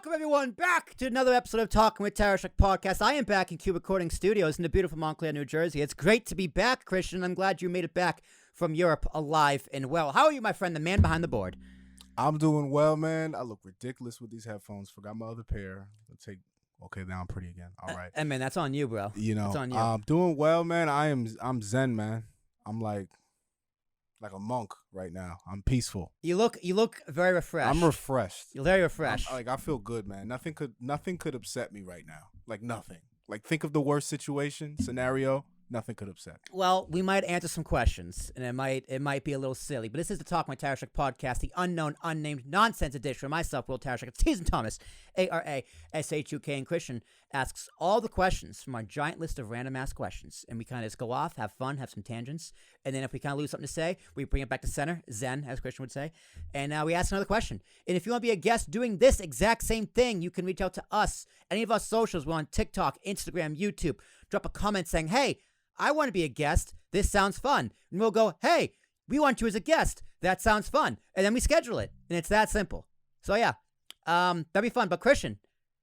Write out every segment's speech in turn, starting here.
Welcome, everyone, back to another episode of Talking with Tarashuk podcast. I am back in Q Recording Studios in the beautiful Montclair, New Jersey. It's great to be back, Christian. I'm glad you made it back from Europe alive and well. How are you, my friend, the man behind the board? I'm doing well, man. I look ridiculous with these headphones. Forgot my other pair. Okay, now I'm pretty again. All right. And man, that's on you, bro. You know, it's on you. I'm doing well, man. I'm zen, man. I'm like a monk right now. I'm peaceful. You look very refreshed. I'm refreshed. You're very refreshed. I feel good, man. Nothing could upset me right now. Like nothing. Like think of the worst scenario. Nothing could upset me. Well, we might answer some questions, and it might be a little silly, but this is the Talk My Tarashuk podcast, the Unknown Unnamed Nonsense edition. Myself, Will Tarashuk, it's Teason Thomas, ARASHUK, and Christian asks all the questions from our giant list of random ass questions, and we kind of just go off, have fun, have some tangents, and then if we kind of lose something to say, we bring it back to center, zen, as Christian would say, and we ask another question. And if you want to be a guest doing this exact same thing, you can reach out to us, any of our socials. We're on TikTok, Instagram, YouTube. Drop a comment saying, hey, I want to be a guest. This sounds fun. And we'll go, hey, we want you as a guest. That sounds fun. And then we schedule it. And it's that simple. So, yeah, that'd be fun. But, Christian,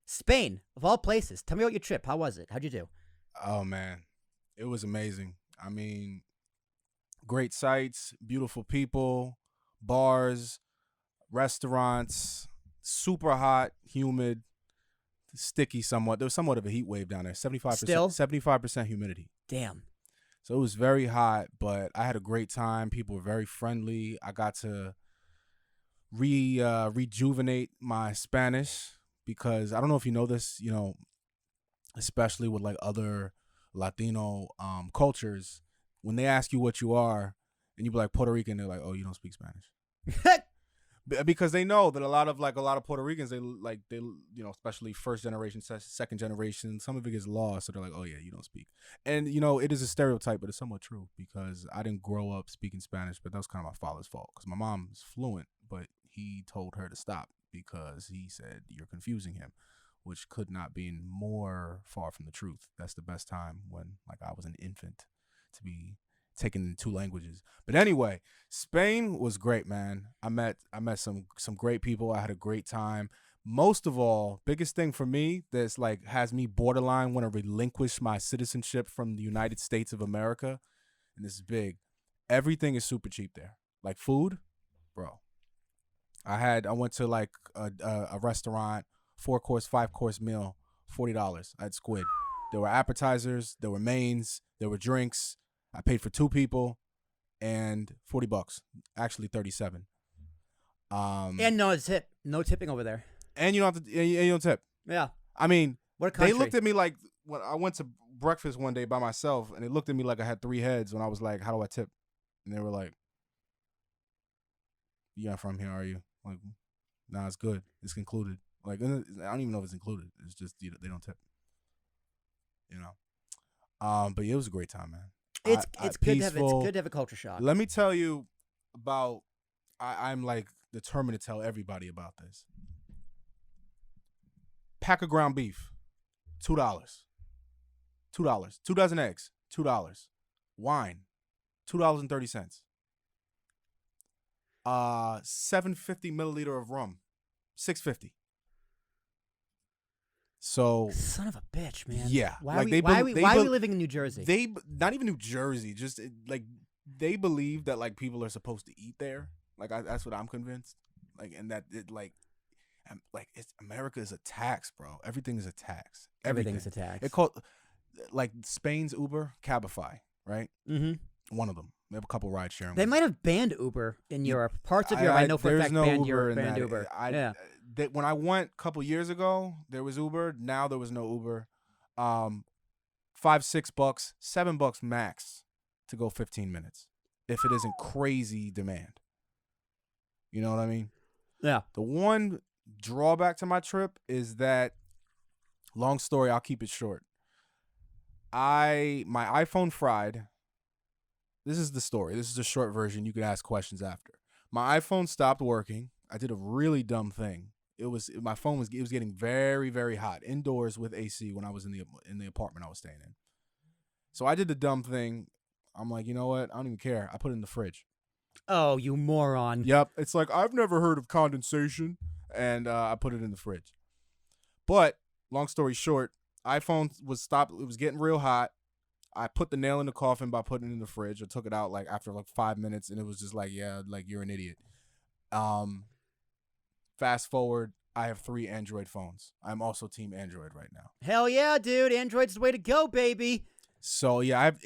Spain, of all places, tell me about your trip. How was it? How'd you do? Oh, man. It was amazing. I mean, great sights, beautiful people, bars, restaurants, super hot, humid, sticky somewhat. There was somewhat of a heat wave down there. 75% humidity. Damn. So it was very hot, but I had a great time. People were very friendly. I got to rejuvenate my Spanish because I don't know if you know this, you know, especially with like other Latino cultures, when they ask you what you are and you be like Puerto Rican, they're like, oh, you don't speak Spanish. Because they know that a lot of Puerto Ricans, they especially first generation, second generation, some of it gets lost. So they're like, oh yeah, you don't speak. And you know, it is a stereotype, but it's somewhat true because I didn't grow up speaking Spanish, but that was kind of my father's fault because my mom is fluent, but he told her to stop because he said you're confusing him, which could not be more far from the truth. That's the best time when like I was an infant to be taken in two languages. But anyway, Spain was great, man. I met some great people. I had a great time. Most of all, biggest thing for me that's like has me borderline want to relinquish my citizenship from the United States of America, and this is big. Everything is super cheap there. Like food, bro. I went to like a restaurant, 4-course, 5-course meal, $40. I had squid. There were appetizers, there were mains, there were drinks. I paid for 2 people and $40. Actually 37. And no tipping over there. And you don't tip. Yeah. I mean, what a country. They looked at me like when I went to breakfast one day by myself, and they looked at me like I had 3 heads when I was like, how do I tip? And they were like, you're not from here, are you? I'm like, nah, it's good. It's included. Like, I don't even know if it's included. It's just they don't tip. You know. But yeah, it was a great time, man. It's good to have a culture shock. Let me tell you about. I'm like determined to tell everybody about this. Pack of ground beef, $2. $2. 2 dozen eggs, $2. Wine, $2.30. 750 milliliter of rum, $6.50. So son of a bitch, man. Yeah. Why are we living in New Jersey? They not even New Jersey. Just like they believe that like people are supposed to eat there. Like that's what I'm convinced. Like and that it like America is a tax, bro. Everything is a tax. Everything's a tax. It called like Spain's Uber, Cabify, right? Mm-hmm. One of them. They have a couple ride sharing. They might have banned Uber in Europe. Parts of Europe, I know for a fact, banned Uber. Yeah. When I went a couple years ago, there was Uber. Now there was no Uber. $5-6, $7 max to go 15 minutes if it isn't crazy demand. You know what I mean? Yeah. The one drawback to my trip is that, long story, I'll keep it short. My iPhone fried. This is the story. This is a short version. You can ask questions after. My iPhone stopped working. I did a really dumb thing. My phone was getting very, very hot indoors with AC when I was in the apartment I was staying in. So I did the dumb thing. I'm like, you know what? I don't even care. I put it in the fridge. Oh, you moron. Yep. It's like, I've never heard of condensation. And I put it in the fridge. But long story short, iPhone was stopped. It was getting real hot. I put the nail in the coffin by putting it in the fridge. I took it out like after like 5 minutes, and it was just like, yeah, like you're an idiot. Fast forward, I have 3 Android phones. I'm also team Android right now. Hell yeah, dude. Android's the way to go, baby. So yeah, I've.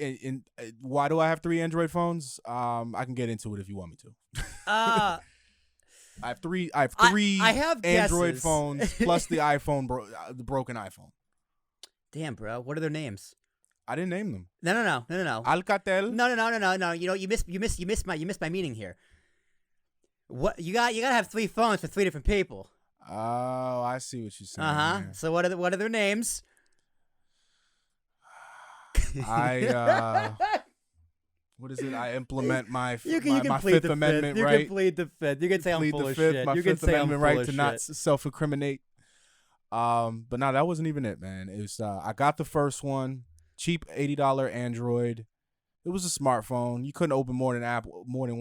Why do I have 3 Android phones? I can get into it if you want me to. I have three. I have Android guesses. phones plus the iPhone, the broken iPhone. Damn, bro. What are their names? I didn't name them. No. Alcatel. No. You know, you missed my meaning here. What you gotta have 3 phones for 3 different people. Oh, I see what you're saying. So what are their names? What is it? I implement my you can my plead Fifth the Amendment, fifth. right? You can plead the Fifth. You can say I'm full of shit. My You can Fifth say I'm Amendment full right of to shit. not self-incriminate. But no, that wasn't even it, man. It was I got the first one, cheap $80 Android. It was a smartphone. You couldn't open more than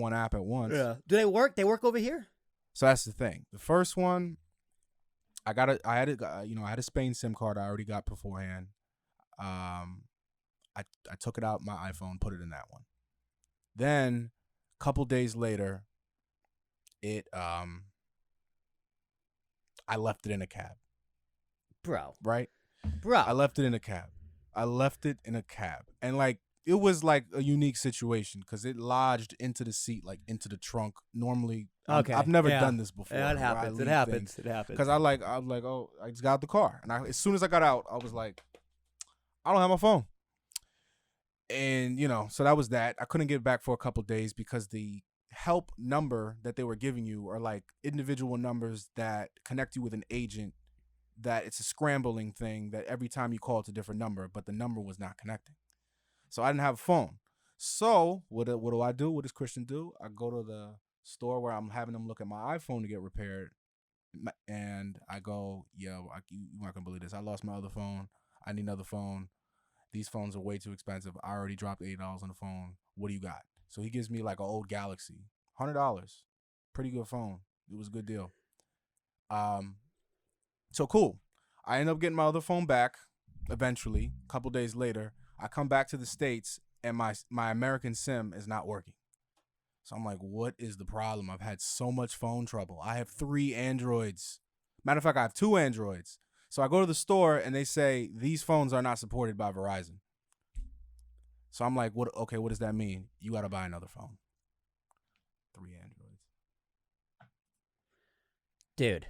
one app at once. Yeah. Do they work? They work over here? So that's the thing. The first one, I had a Spain SIM card I already got beforehand. I took it out my iPhone, put it in that one. Then a couple days later, I left it in a cab. Bro. Right? Bro. I left it in a cab. And like it was like a unique situation because it lodged into the seat, like into the trunk. Normally, okay. I've never done this before. Yeah, it happens. It happens. Because I was like, oh, I just got out the car, and as soon as I got out, I was like, I don't have my phone. And so that was that. I couldn't get it back for a couple days because the help number that they were giving you are like individual numbers that connect you with an agent. That it's a scrambling thing that every time you call it's a different number, but the number was not connecting. So I didn't have a phone. So what do I do? What does Christian do? I go to the store where I'm having them look at my iPhone to get repaired, and I go, yo, you're not gonna believe this. I lost my other phone. I need another phone. These phones are way too expensive. I already dropped $8 on the phone. What do you got? So he gives me like an old Galaxy, $100. Pretty good phone. It was a good deal. So cool. I end up getting my other phone back eventually. A couple days later, I come back to the States and my American SIM is not working. So I'm like, what is the problem? I've had so much phone trouble. I have 3 Androids. Matter of fact, I have 2 Androids. So I go to the store and they say these phones are not supported by Verizon. So I'm like, what? Okay, what does that mean? You got to buy another phone. 3 Androids. Dude,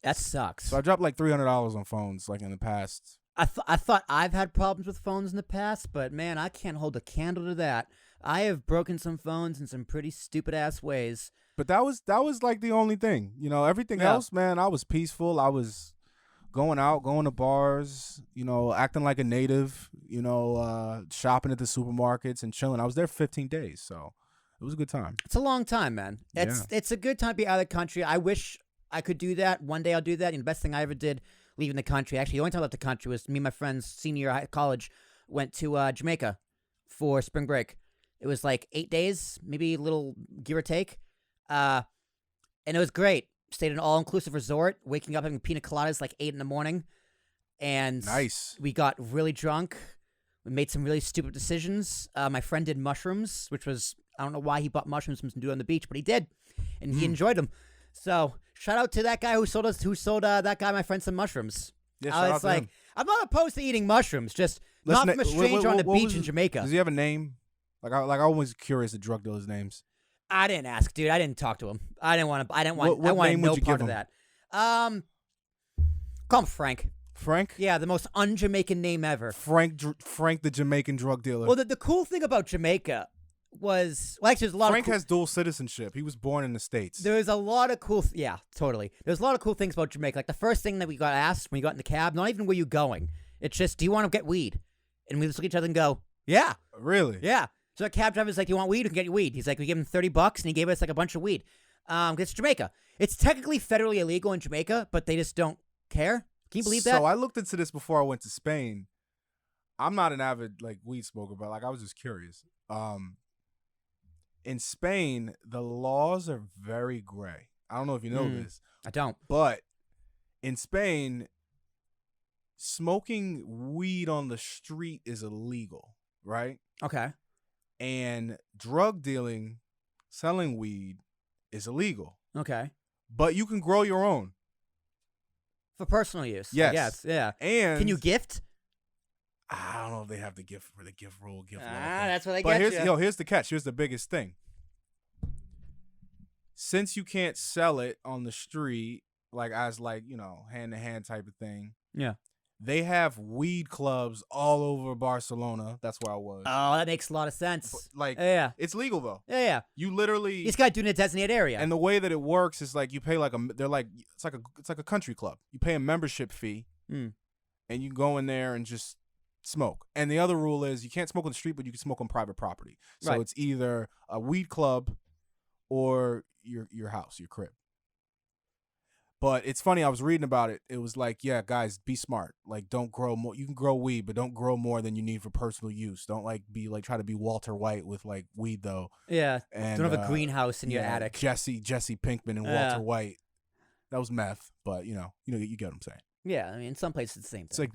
that sucks. So I dropped like $300 on phones like in the past. I thought I've had problems with phones in the past, but man, I can't hold a candle to that. I have broken some phones in some pretty stupid ass ways. But that was like the only thing. Everything else, man, I was peaceful. I was going out, going to bars, acting like a native, shopping at the supermarkets and chilling. I was there 15 days, so it was a good time. It's a long time, man. It's a good time to be out of the country. I wish I could do that. One day I'll do that. The best thing I ever did leaving the country, actually, the only time I left the country was me and my friends, senior year of college, went to Jamaica for spring break. It was like 8 days, maybe a little give or take. And it was great. Stayed in an all-inclusive resort, waking up having pina coladas like 8 in the morning. And nice. We got really drunk. We made some really stupid decisions. My friend did mushrooms, which was, I don't know why he bought mushrooms and do it on the beach, but he did. And he enjoyed them. So shout out to that guy who sold that guy, my friend, some mushrooms. Yeah, I was like, I'm not opposed to eating mushrooms, just not from a stranger on the beach in Jamaica. Does he have a name? Like I was curious the drug dealers' names. I didn't ask, dude. I didn't talk to him. I wanted no part of that. Call him Frank. Frank? Yeah, the most un-Jamaican name ever. Frank the Jamaican drug dealer. Well, the cool thing about Jamaica was, actually, there's a lot Frank of has dual citizenship. He was born in the States. There's a lot of cool, yeah, totally. There's a lot of cool things about Jamaica. Like the first thing that we got asked when we got in the cab, not even where you going. It's just, do you want to get weed? And we just look at each other and go, yeah. Really? Yeah. So the cab driver's like, do you want weed? We can get you weed. He's like, we give him $30 and he gave us like a bunch of weed. It's Jamaica. It's technically federally illegal in Jamaica, but they just don't care. Can you believe that? So I looked into this before I went to Spain. I'm not an avid weed smoker, but I was just curious. In Spain, the laws are very gray. I don't know if you know this. I don't. But in Spain, smoking weed on the street is illegal, right? Okay. And drug dealing, selling weed is illegal. Okay. But you can grow your own. For personal use. Yes. I guess. Yeah. And Can you gift? I don't know if they have the gift for the gift rule. That's what I But get here's the catch. Here's the biggest thing. Since you can't sell it on the street, like as like, hand to hand type of thing. Yeah. They have weed clubs all over Barcelona. That's where I was. Oh, that makes a lot of sense. Yeah. It's legal though. Yeah. You literally. You just got to do it in a designated area. And the way that it works is like you pay it's like a country club. You pay a membership fee, and you go in there and just smoke. And the other rule is you can't smoke on the street, but you can smoke on private property. So It's either a weed club or your house, your crib. But it's funny, I was reading about it. It was like, yeah, guys, be smart. Like, don't grow more. You can grow weed, but don't grow more than you need for personal use. Don't try to be Walter White with like weed though. Yeah. And don't have a greenhouse in your attic. Jesse Pinkman and Walter White. That was meth, but you get what I'm saying. Yeah, I mean, in some places it's the same thing. It's like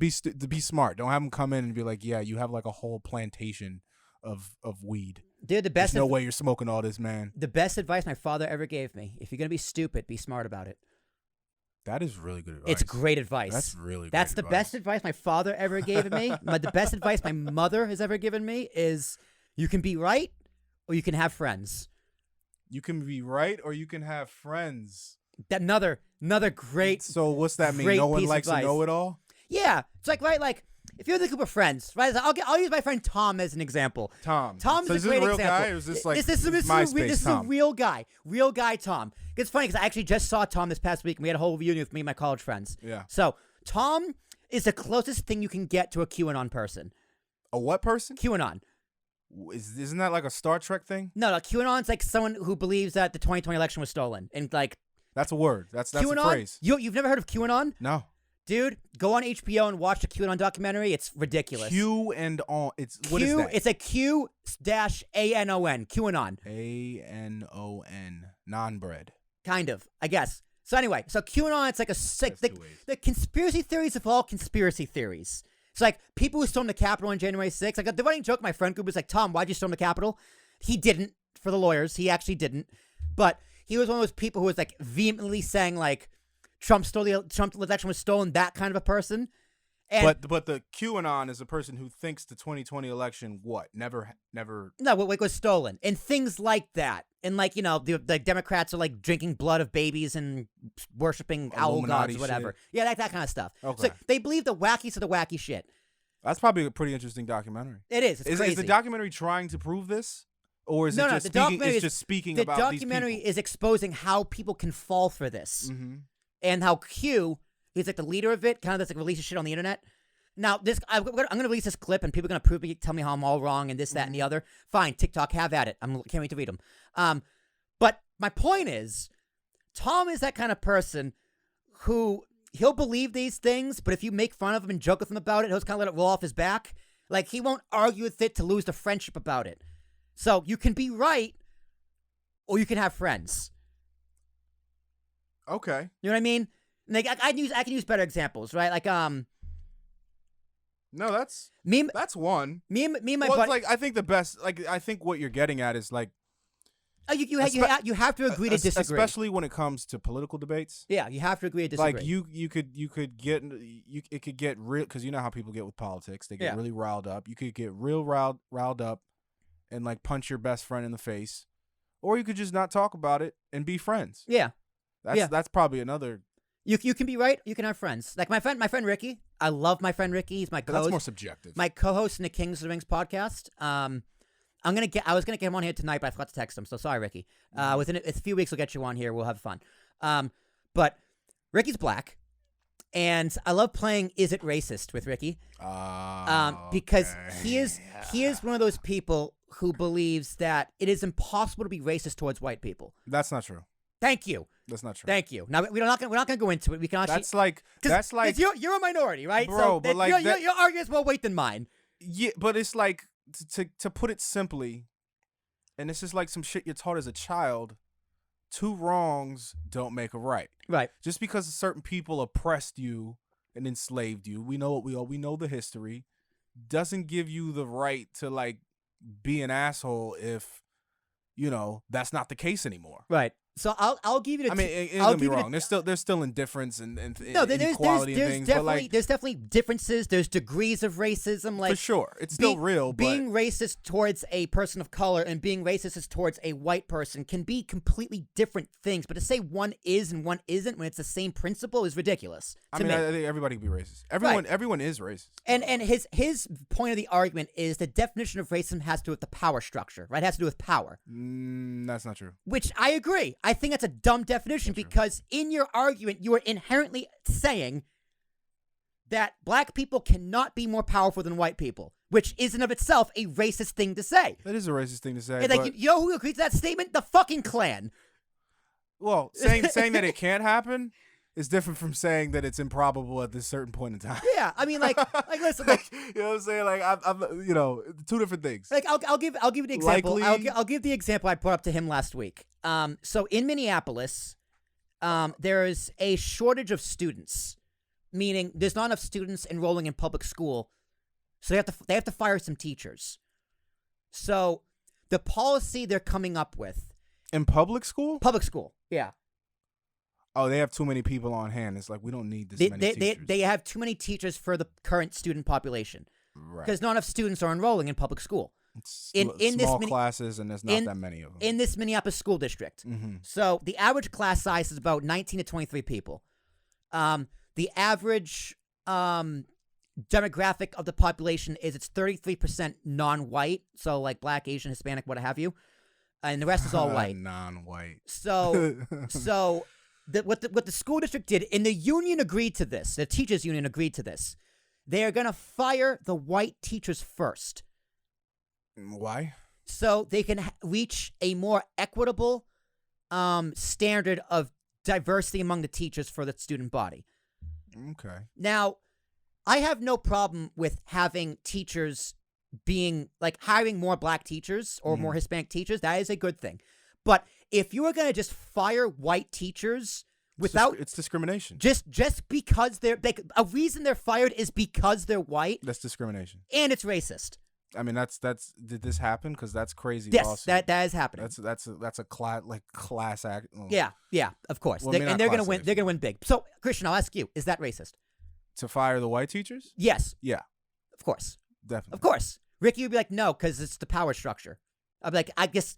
be smart. Don't have them come in and be like, yeah, you have like a whole plantation of weed. Dude, There's no way you're smoking all this, man. The best advice my father ever gave me: if you're gonna be stupid, be smart about it. That is really good advice. It's great advice. That's really good That's the best advice my father ever gave me. The best advice my mother has ever given me is you can be right or you can have friends. You can be right or you can have friends. That another great. So what's that mean? No one likes a know-it-all? Yeah. It's like, right, like if you're in a group of friends, right? I'll use my friend Tom as an example. Tom is is a great real example. Guy, or is this like this is a real guy Tom. It's funny because I actually just saw Tom this past week and we had a whole reunion with me and my college friends. Yeah. So Tom is the closest thing you can get to a QAnon person. A what person? QAnon. Isn't that like a Star Trek thing? No, QAnon's like someone who believes that the 2020 election was stolen. And like that's a word. That's QAnon, a phrase. You've never heard of QAnon? No. Dude, go on HBO and watch the QAnon documentary. It's ridiculous. What is that? It's a Q-ANON. QAnon. ANON. Non-bread. Kind of, I guess. So anyway, QAnon, it's like the conspiracy theories of all conspiracy theories. It's like people who stormed the Capitol on January 6th. Like the running joke in my friend group was like, Tom, why'd you storm the Capitol? He didn't, for the lawyers. He actually didn't. But he was one of those people who was like vehemently saying like, Trump's election was stolen, that kind of a person. And but the QAnon is a person who thinks the 2020 election never. No, what was stolen and things like that, and like the Democrats are like drinking blood of babies and worshiping owl gods or whatever. Shit. Yeah, that kind of stuff. Okay. So they believe the wackiest of the wacky shit. That's probably a pretty interesting documentary. It is. It's crazy. Is the documentary trying to prove this, or is it just speaking? It's just speaking about these people. The documentary is exposing how people can fall for this. Mm-hmm. And how Q is like the leader of it, kind of like releases shit on the internet. Now, I'm going to release this clip, and people are going to tell me how I'm all wrong, and this, that, and the other. Fine, TikTok, have at it. Can't wait to read them. But my point is, Tom is that kind of person who he'll believe these things, but if you make fun of him and joke with him about it, he'll just kind of let it roll off his back. Like he won't argue with it to lose the friendship about it. So you can be right, or you can have friends. Okay. You know what I mean? Like I can use better examples, right? Like No, that's one. Me and my buddy. Like I think the best. Like I think what you're getting at is like. You have to agree to disagree, especially when it comes to political debates. Yeah, you have to agree to disagree. Like you could get it could get real because you know how people get with politics. They get really riled up. You could get real riled up, and like punch your best friend in the face, or you could just not talk about it and be friends. Yeah. That's probably another. You can be right. You can have friends. Like my friend Rickie. I love my friend Rickie. He's my co-host. That's more subjective. My co-host in the Kings of the Rings podcast. I was gonna get him on here tonight, but I forgot to text him. So sorry, Rickie. Within a few weeks, we'll get you on here. We'll have fun. But Rickie's black, and I love playing Is It Racist with Rickie. Because he is one of those people who believes that it is impossible to be racist towards white people. That's not true. Thank you. That's not true. Thank you. Now we're not gonna go into it. We can actually. That's like you're a minority, right? Bro, so but like your argument's more weight than mine. Yeah, but it's like to put it simply, and this is like some shit you're taught as a child. Two wrongs don't make a right. Right. Just because certain people oppressed you and enslaved you. We know what we know the history. Doesn't give you the right to like be an asshole if that's not the case anymore. Right. So I'll give you. I mean, don't get me wrong. There's still indifference and inequality and things. Definitely, but like, there's definitely differences. There's degrees of racism. Like for sure, it's still real. Being racist towards a person of color and being racist towards a white person can be completely different things. But to say one is and one isn't when it's the same principle is ridiculous. I think everybody can be racist. Everyone is racist. And his point of the argument is the definition of racism has to do with the power structure. Right, it has to do with power. That's not true. Which I agree. I think that's a dumb definition because in your argument, you are inherently saying that black people cannot be more powerful than white people, which is in of itself a racist thing to say. That is a racist thing to say. And like, you know who agrees to that statement? The fucking Klan. Well, saying that it can't happen is different from saying that it's improbable at this certain point in time. Yeah, I mean, like listen, like, you know what I'm saying? Like, I'm two different things. Like, I'll give you the example. I'll give the example I brought up to him last week. So in Minneapolis, there is a shortage of students, meaning there's not enough students enrolling in public school, so they have to fire some teachers. So the policy they're coming up with in public school, yeah. Oh, they have too many people on hand. It's like, we don't need this many teachers. They have too many teachers for the current student population. Right. Because not enough students are enrolling in public school. It's small classes, and there's not that many of them. In this Minneapolis school district. Mm-hmm. So the average class size is about 19 to 23 people. The average demographic of the population is it's 33% non-white, so like black, Asian, Hispanic, what have you. And the rest is all white. Non-white. So what the school district did, and the union agreed to this, the teachers union agreed to this, they are going to fire the white teachers first. Why? So they can reach a more equitable standard of diversity among the teachers for the student body. Okay. Now, I have no problem with having teachers being, like, hiring more black teachers or more Hispanic teachers. That is a good thing. But if you were going to just fire white teachers without... It's discrimination. Just because they're... Like, a reason they're fired is because they're white. That's discrimination. And it's racist. I mean, did this happen? Because that's crazy. Yes, lawsuit. that is happening. That's a class act. Oh. Yeah, of course. Well, they're going to win. They're going to win big. So, Christian, I'll ask you: is that racist? To fire the white teachers? Yes. Yeah. Of course. Definitely. Of course. Rickie would be like, no, because it's the power structure. I'd be like, I guess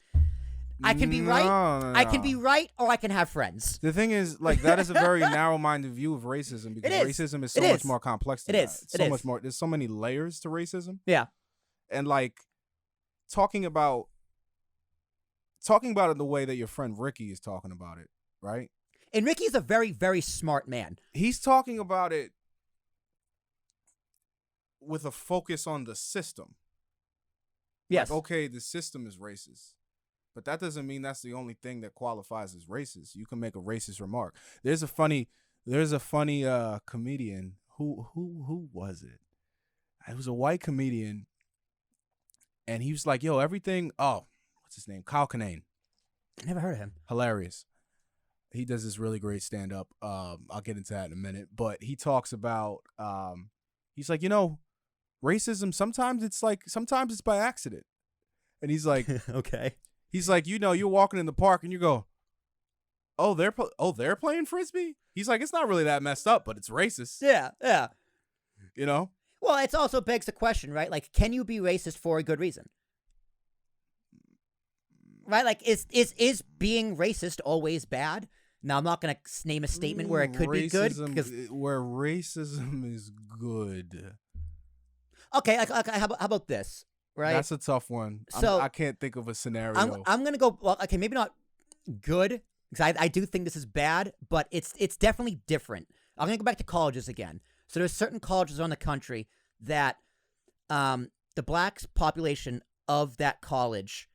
I can be right. No. I can be right, or I can have friends. The thing is, like, that is a very narrow-minded view of racism because racism is so much more complex than that. So much more. There's so many layers to racism. Yeah. And like talking about it the way that your friend Rickie is talking about it, right? And Rickie's a very, very smart man. He's talking about it with a focus on the system. Yes. Like, okay, the system is racist, but that doesn't mean that's the only thing that qualifies as racist. You can make a racist remark. There's a funny comedian. Who was it? It was a white comedian. And he was like, yo, everything. Oh, what's his name? Kyle Kinane. Never heard of him. Hilarious. He does this really great stand up. I'll get into that in a minute. But he talks about, he's like, racism, sometimes it's by accident. And he's like, okay. He's like, you're walking in the park and you go, oh, they're playing Frisbee? He's like, it's not really that messed up, but it's racist. Yeah. Well, it also begs the question, right? Like, can you be racist for a good reason? Right? Like, is being racist always bad? Now, I'm not going to name a statement where it could be good. Where racism is good. Okay, how about this, right? That's a tough one. So I can't think of a scenario. I'm going to go, well, okay, maybe not good, because I do think this is bad, but it's definitely different. I'm going to go back to colleges again. So there's certain colleges around the country that the black population of that college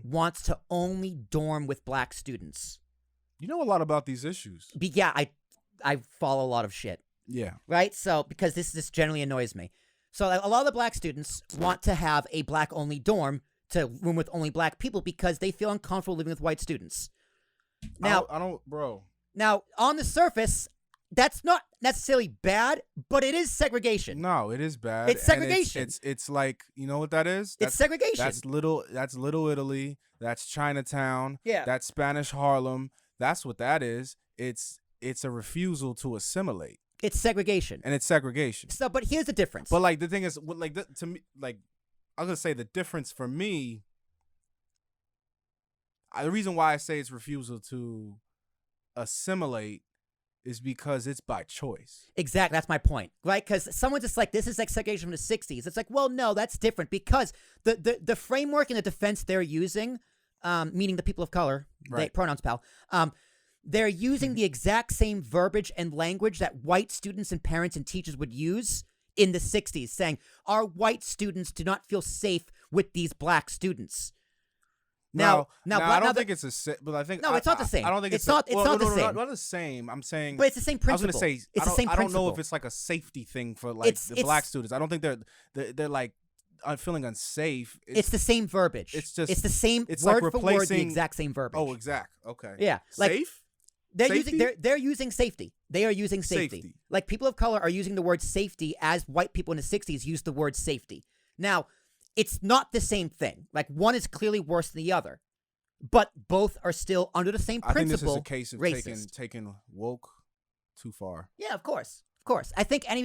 wants to only dorm with black students. You know a lot about these issues. Yeah, I follow a lot of shit. Yeah. Right? So, because this generally annoys me. So a lot of the black students want to have a black-only dorm to room with only black people because they feel uncomfortable living with white students. Now, I don't, bro. Now, on the surface, That's not necessarily bad, but it is segregation. No, it is bad. It's segregation. And it's like, you know what that is? It's segregation. That's Little Italy. That's Chinatown. Yeah. That's Spanish Harlem. That's what that is. It's a refusal to assimilate. It's segregation. And it's segregation. So, but here's the difference. But like the thing is, like to me, like I was gonna say the difference for me. The reason why I say it's refusal to assimilate is because it's by choice. Exactly. That's my point, right? Because someone's just like, this is like segregation from the 60s. It's like, well, no, that's different because the framework and the defense they're using, meaning the people of color, Right. Pronouns, pal, they're using the exact same verbiage and language that white students and parents and teachers would use in the 60s, saying, our white students do not feel safe with these black students. Now, I don't think it's but I think no, it's not the same. I don't think it's not the same. Not the same. I'm saying, but it's the same principle. I was gonna say, it's the same I don't principle. know if it's like a safety thing for like the black students. I don't think they're like feeling unsafe. It's the same verbiage. It's just it's the same it's word like for word, the exact same verbiage. Oh, exact. Okay. Yeah, like, safe. They're using safety. They are using safety. Like people of color are using the word safety as white people in the 60s used the word safety. Now, it's not the same thing. Like one is clearly worse than the other, but both are still under the same principle. I think this is a case of racist. taking woke too far. Yeah, of course. Of course. I think any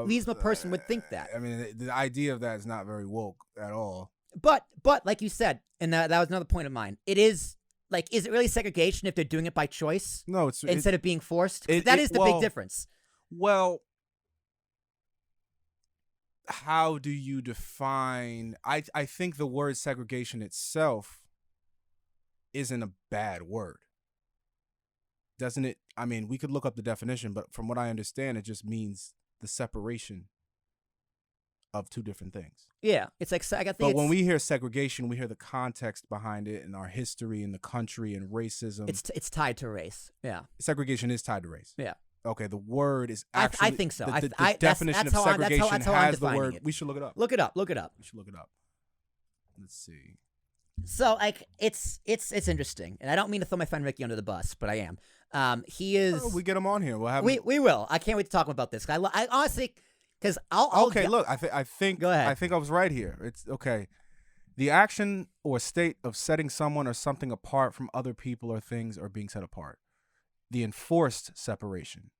reasonable person would think that. I mean, the idea of that is not very woke at all. But like you said, and that was another point of mine, it is, like, is it really segregation if they're doing it by choice? No, it's instead of being forced? That is the big difference. Well, how do you define... I think the word segregation itself isn't a bad word. Doesn't it? I mean, we could look up the definition, but from what I understand, it just means the separation of two different things. Yeah, it's like But when we hear segregation, we hear the context behind it and our history in the country and racism. It's tied to race. Yeah, segregation is tied to race. Yeah. Okay, the word is actually... I think so. The definition of segregation has the word... We should look it up. Look it up. We should look it up. Let's see. So, like, it's interesting, and I don't mean to throw my friend Rickie under the bus, but I am. He is... Oh, we get him on here. We'll have we will. I can't wait to talk about this. I honestly... Because I'll okay, look, I think... Go ahead. I think I was right here. It's okay. The action or state of setting someone or something apart from other people or things or being set apart. The enforced separation.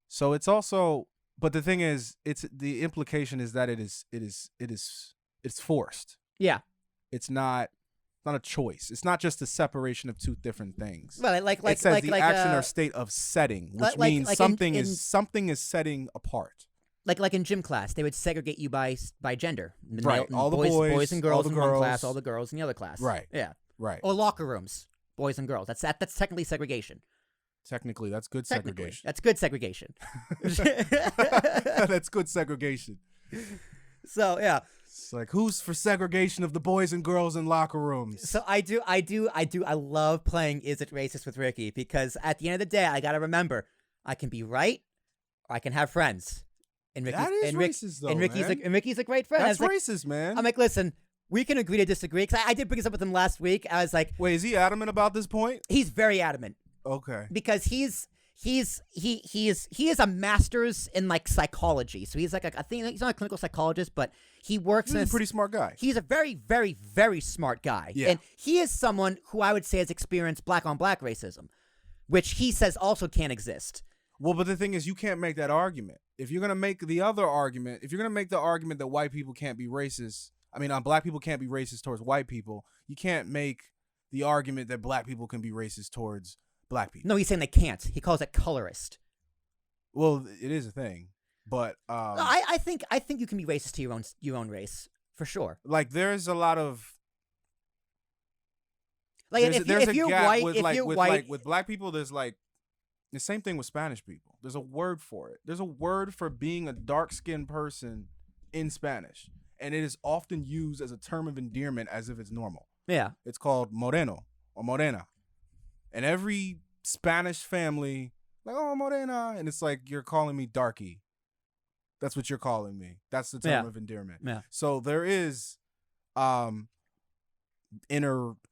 So it's also... But the thing is, the implication is that it's forced. Yeah. It's not a choice. It's not just a separation of two different things. Well, it says the action or state of setting, which means something is setting apart. Like in gym class, they would segregate you by gender. Right. All the boys and girls all the in one girls. class, all the girls in the other class. Right. Yeah. Right. Or locker rooms, boys and girls. That's technically segregation. Technically, that's good segregation. That's good segregation. That's good segregation. So, yeah. It's like, who's for segregation of the boys and girls in locker rooms? So I love playing Is It Racist with Rickie, because at the end of the day, I got to remember, I can be right or I can have friends. And Rickie, that is racist, though, and Rickie's a great friend. That's racist, man. I'm like, listen, we can agree to disagree. Because I did bring this up with him last week. I was like... Wait, is he adamant about this point? He's very adamant. Okay. Because he is a master's in like psychology. So he's like I think he's not a clinical psychologist, but he works. He's a pretty smart guy. He's a very, very, very smart guy. Yeah. And he is someone who I would say has experienced black on black racism, which he says also can't exist. Well, but the thing is, you can't make that argument. If you're gonna make the other argument, if you're gonna make the argument that white people can't be racist, black people can't be racist towards white people, you can't make the argument that black people can be racist towards black people. No, he's saying they can't. He calls it colorist. Well, it is a thing, but no, I think you can be racist to your own race for sure. Like there's a lot of like there's if you're gap white, with black people. There's like the same thing with Spanish people. There's a word for it. There's a word for being a dark-skinned person in Spanish, and it is often used as a term of endearment as if it's normal. Yeah, it's called moreno or morena. And every Spanish family, like, oh, morena. And it's like, you're calling me darky. That's what you're calling me. That's the term of endearment. Yeah. So there is inner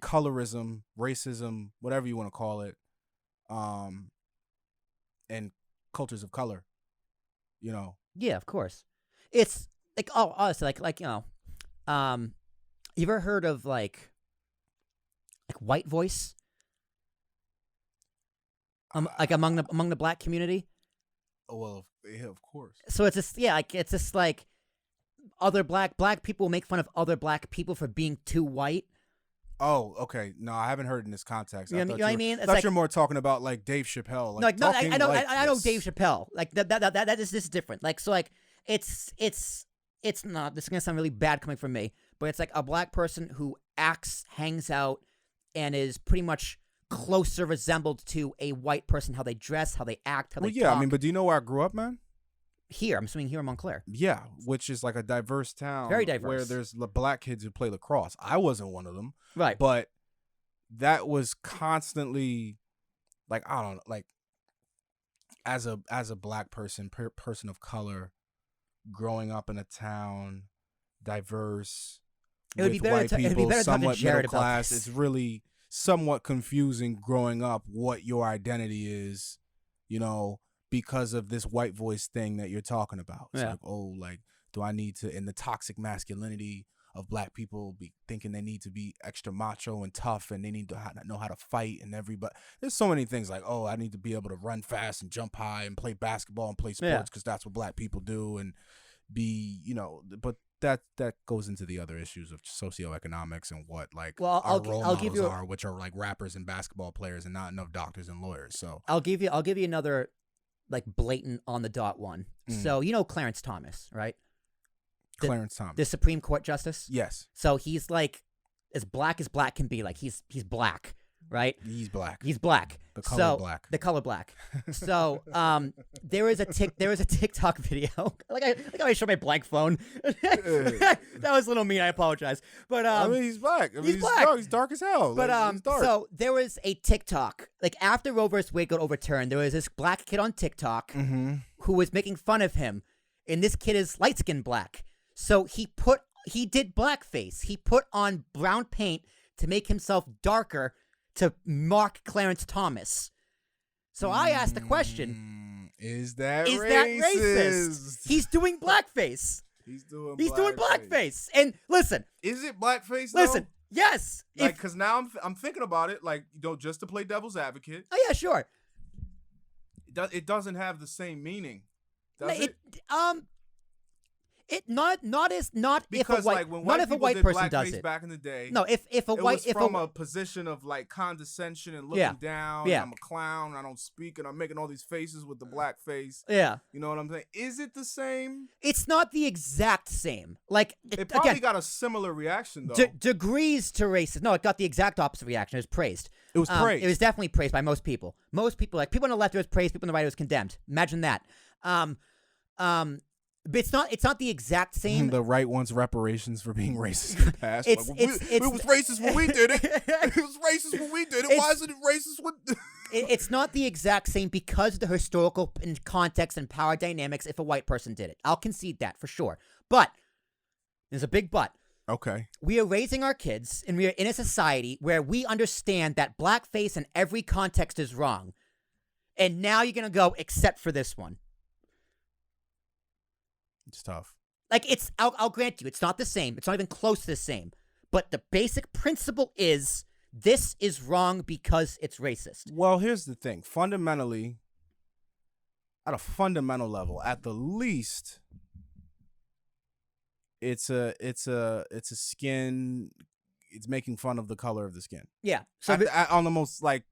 colorism, racism, whatever you want to call it, and cultures of color. You know. Yeah, of course. It's like honestly, like you ever heard of like white voice? Like among the black community. Oh, well, yeah, of course. So it's just it's just like other black people make fun of other black people for being too white. Oh, okay. No, I haven't heard in this context. You know what I mean? I thought you were more talking about like Dave Chappelle. Like, no, I know, like I know Dave Chappelle. Like this is different. Like so, like it's not. This is gonna sound really bad coming from me, but it's like a black person who acts, hangs out, and is pretty much closer resembled to a white person. How they dress, how they act, how they talk. I mean, but do you know where I grew up, man? Here, I'm assuming here in Montclair. Yeah, which is like a diverse town. Very diverse. Where there's black kids who play lacrosse. I wasn't one of them. Right. But that was constantly, like, I don't know, like, as a black person, person of color, growing up in a town, diverse, it would be better white to, people, it'd be better somewhat to Jared middle class. about this. It's really somewhat confusing growing up what your identity is, you know, because of this white voice thing that you're talking about. It's like, oh, like, do I need to, in the toxic masculinity of black people, be thinking they need to be extra macho and tough and they need to know how to fight and everybody. There's so many things like, oh, I need to be able to run fast and jump high and play basketball and play sports because that's what black people do and be, you know, but that goes into the other issues of socioeconomics and what like our role models are, which are like rappers and basketball players and not enough doctors and lawyers. So I'll give you another like blatant on the dot one. So you know Clarence Thomas, right? Clarence Thomas, the Supreme Court Justice. Yes. So he's like as black can be. Like he's black, right? He's black. He's black. The color black. The color black. So there is a TikTok video. like I showed my blank phone. That was a little mean. I apologize. But I mean, he's black. I mean, he's black. He's dark as hell. But he's dark. So there was a TikTok like after Roe vs. Wade got overturned. There was this black kid on TikTok who was making fun of him, and this kid is light skinned black. So he did blackface. He put on brown paint to make himself darker to mock Clarence Thomas. So I asked the question: Is that racist? He's doing blackface. He's doing blackface. And listen, is it blackface? Listen, yes. Like, because now I'm thinking about it. Like, you know, just to play devil's advocate. Oh yeah, sure. It doesn't have the same meaning, does it? It not because if a white like when not white if a people white did person does blackface it. back in the day. No, if a white it was from a position of like condescension and looking down. Yeah. I'm a clown. I don't speak, and I'm making all these faces with the black face. Yeah, you know what I'm saying? Is it the same? It's not the exact same. Like it probably got a similar reaction though. Degrees to racist. No, it got the exact opposite reaction. It was praised. It was praised. It was definitely praised by most people. Most people, like people on the left, it was praised. People on the right, it was condemned. Imagine that. But it's not the exact same. The right wants reparations for being racist in the past. It was racist when we did it. It was racist when we did it. Why isn't it racist when... It's not the exact same because of the historical context and power dynamics if a white person did it. I'll concede that for sure. But there's a big but. Okay. We are raising our kids and we are in a society where we understand that blackface in every context is wrong. And now you're going to go except for this one. It's tough. Like I'll grant you, it's not the same. It's not even close to the same. But the basic principle is this is wrong because it's racist. Well, here's the thing. Fundamentally, at a fundamental level, at the least, it's a skin. It's making fun of the color of the skin. Yeah. So on the most like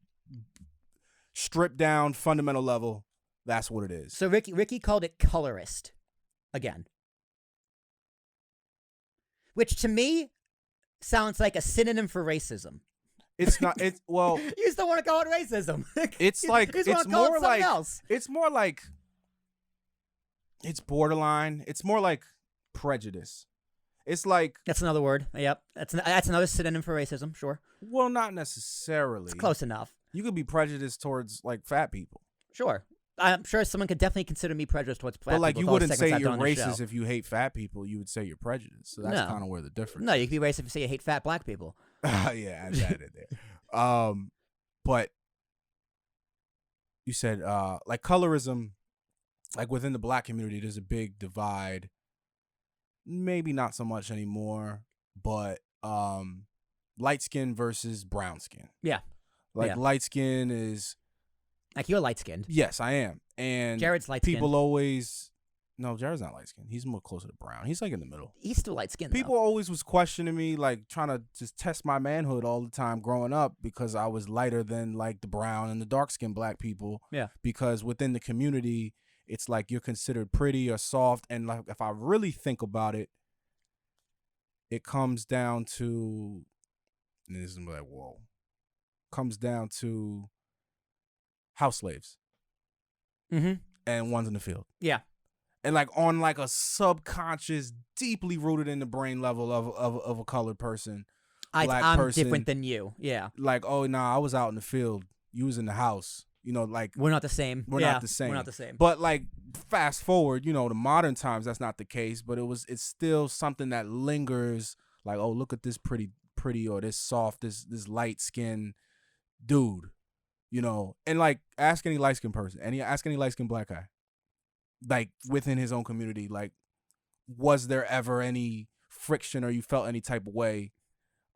stripped down fundamental level, that's what it is. So Rickie called it colorist. Again. Which to me sounds like a synonym for racism. It's not. It's well. You still want to call it racism? It's like it's more like else. It's more like it's borderline. It's more like prejudice. It's like that's another word. Yep, that's another synonym for racism. Sure. Well, not necessarily. It's close enough. You could be prejudiced towards like fat people. Sure. I'm sure someone could definitely consider me prejudiced towards fat people. But like you wouldn't say you're racist if you hate fat people. You would say you're prejudiced. So that's kind of where the difference. No, you could be racist if you say you hate fat black people. Yeah, add that in there. But you said like colorism, like within the black community, there's a big divide. Maybe not so much anymore, but light skin versus brown skin. Yeah. Like light skin is like you're light skinned. Yes, I am. And Jared's light skinned. People always no, Jared's not light skinned. He's more closer to brown. He's like in the middle. He's still light skinned. People always was questioning me, like trying to just test my manhood all the time growing up because I was lighter than like the brown and the dark skinned black people. Yeah. Because within the community, it's like you're considered pretty or soft. And like if I really think about it, it comes down to, and this is like, whoa, comes down to house slaves. Mm-hmm. And ones in the field. Yeah. And like on like a subconscious, deeply rooted in the brain level of a colored person. I'm different than you. Yeah. Like, oh, nah, I was out in the field. You was in the house. You know, like. We're not the same. We're not the same. We're not the same. But like fast forward, you know, to modern times, that's not the case. But it's still something that lingers. Like, oh, look at this pretty or this soft, this light skinned dude. You know, and like ask any light skinned person, ask any light skinned black guy. Like within his own community, like was there ever any friction or you felt any type of way,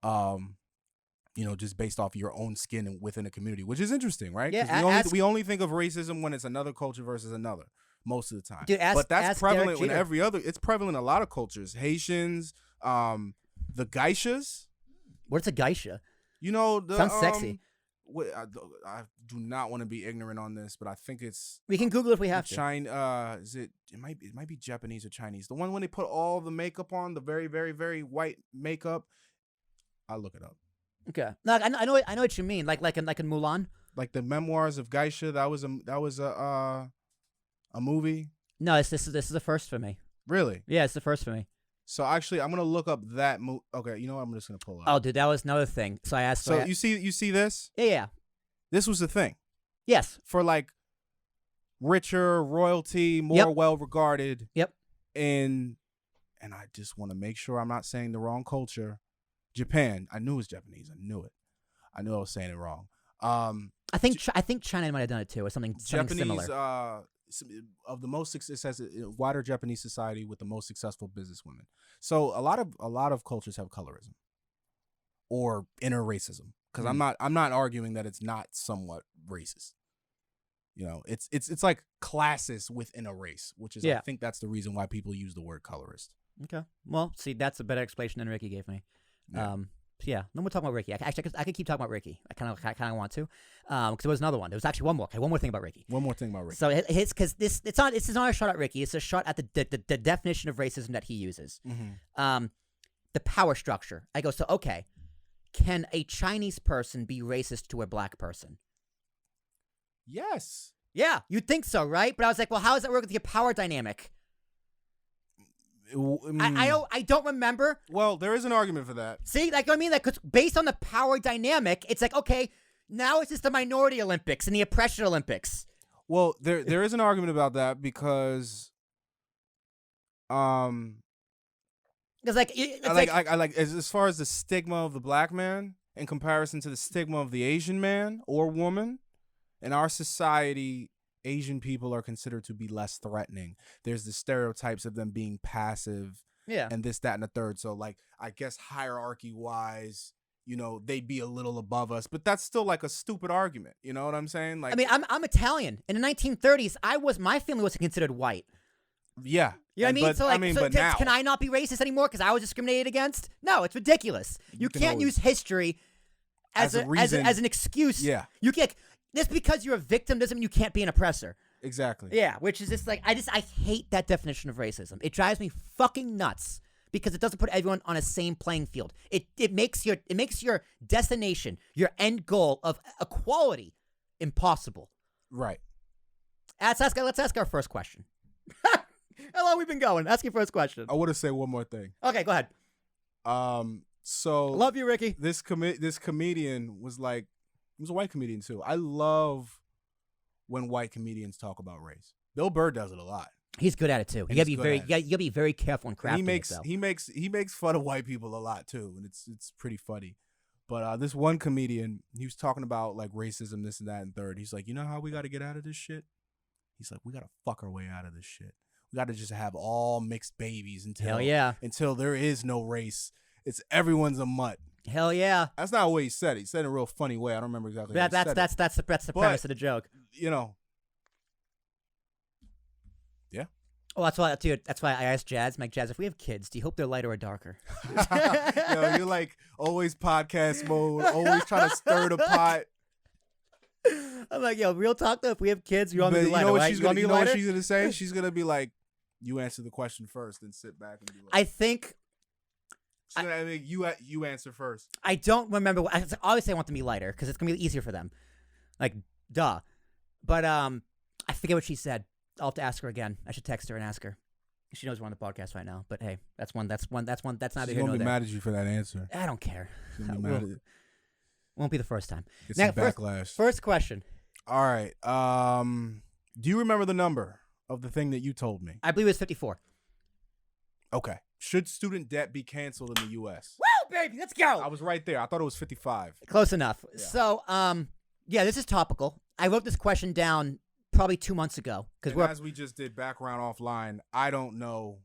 you know, just based off your own skin within a community, which is interesting, right? Yeah, we only think of racism when it's another culture versus another most of the time. Dude, but that's prevalent in every other. It's prevalent in a lot of cultures. Haitians, the geishas. What's a geisha? You know, sounds sexy. I do not want to be ignorant on this, but I think it's. We can Google if we have to. Is it? It might be Japanese or Chinese. The one when they put all the makeup on, the very, very, very white makeup. I'll look it up. Okay. No, I know what you mean. Like in Mulan. Like the Memoirs of Geisha. That was a movie. No, this is the first for me. Really? Yeah, it's the first for me. So actually, I'm gonna look up that movie. Okay, you know what? I'm just gonna pull it up. Oh, dude, that was another thing. So I asked. So you see this? Yeah. This was the thing. Yes. For like richer royalty, more well regarded. Yep. And I just want to make sure I'm not saying the wrong culture. Japan. I knew it was Japanese. I knew it. I knew I was saying it wrong. I think China might have done it too, or something similar. Of the most success, it says wider Japanese society with the most successful businesswomen. So a lot of cultures have colorism or inner racism. Because I'm not arguing that it's not somewhat racist. You know, it's like classes within a race, which is I think that's the reason why people use the word colorist. Okay. Well, see, that's a better explanation than Rickie gave me. Yeah. Then we'll talk about Rickie. I could keep talking about Rickie. I kind of want to, because there was another one. There was actually one more. Okay, one more thing about Rickie. So it's because this is not a shot at Rickie. It's a shot at the definition of racism that he uses. Mm-hmm. The power structure. I go, so okay, can a Chinese person be racist to a black person? Yes. Yeah, you'd think so, right? But I was like, well, how does that work with your power dynamic? I don't remember. Well, there is an argument for that. See, like, I mean, like, 'cause based on the power dynamic, it's like, okay, now it's just the minority Olympics and the oppression Olympics. Well, there is an argument about that because, as far as the stigma of the black man in comparison to the stigma of the Asian man or woman, in our society, Asian people are considered to be less threatening. There's the stereotypes of them being passive, and this, that, and the third. So, like, I guess hierarchy-wise, you know, they'd be a little above us, but that's still like a stupid argument. You know what I'm saying? Like, I mean, I'm Italian. In the 1930s, my family wasn't considered white. Yeah. You know what I mean? But, so, like, but now, can I not be racist anymore because I was discriminated against? No, it's ridiculous. You can't use history as an excuse. Yeah. You can't. Just because you're a victim doesn't mean you can't be an oppressor. Exactly. Yeah, which is just like, I hate that definition of racism. It drives me fucking nuts because it doesn't put everyone on a same playing field. It makes your destination, your end goal of equality, impossible. Right. Let's ask our first question. How long have we been going? Ask your first question. I want to say one more thing. Okay, go ahead. So love you, Rickie. This comedian was like, he was a white comedian too. I love when white comedians talk about race. Bill Burr does it a lot. He's good at it too. You gotta be very careful and crafty. He makes fun of white people a lot too, and it's pretty funny. But this one comedian, he was talking about like racism, this and that, and third. He's like, you know how we got to get out of this shit? He's like, we got to fuck our way out of this shit. We got to just have all mixed babies until there is no race. It's everyone's a mutt. Hell yeah. That's not what he said. He said it in a real funny way. I don't remember exactly. That's the premise of the joke. You know. Yeah. Oh, that's why, dude. That's why I asked Jazz, Jazz, if we have kids, do you hope they're lighter or darker? Yo, you're like always podcast mode, always trying to stir the pot. I'm like, yo, real talk though. If we have kids, you want me to be lighter, right? You know what she's gonna say? She's gonna be like, you answer the question first, and sit back and be like, I think. You answer first. I don't remember. Obviously, I want them to be lighter because it's gonna be easier for them. Like, duh. But I forget what she said. I'll have to ask her again. I should text her and ask her. She knows we're on the podcast right now. But hey, that's not She's gonna be mad at you for that answer. I don't care. She's gonna be mad at it. Won't be the first time. Get some backlash. First question. All right. Do you remember the number of the thing that you told me? I believe it was 54. Okay. Should student debt be canceled in the U.S.? Woo, baby, let's go. I was right there. I thought it was 55. Close enough. Yeah. So, yeah, this is topical. I wrote this question down probably 2 months ago as we just did background offline. I don't know.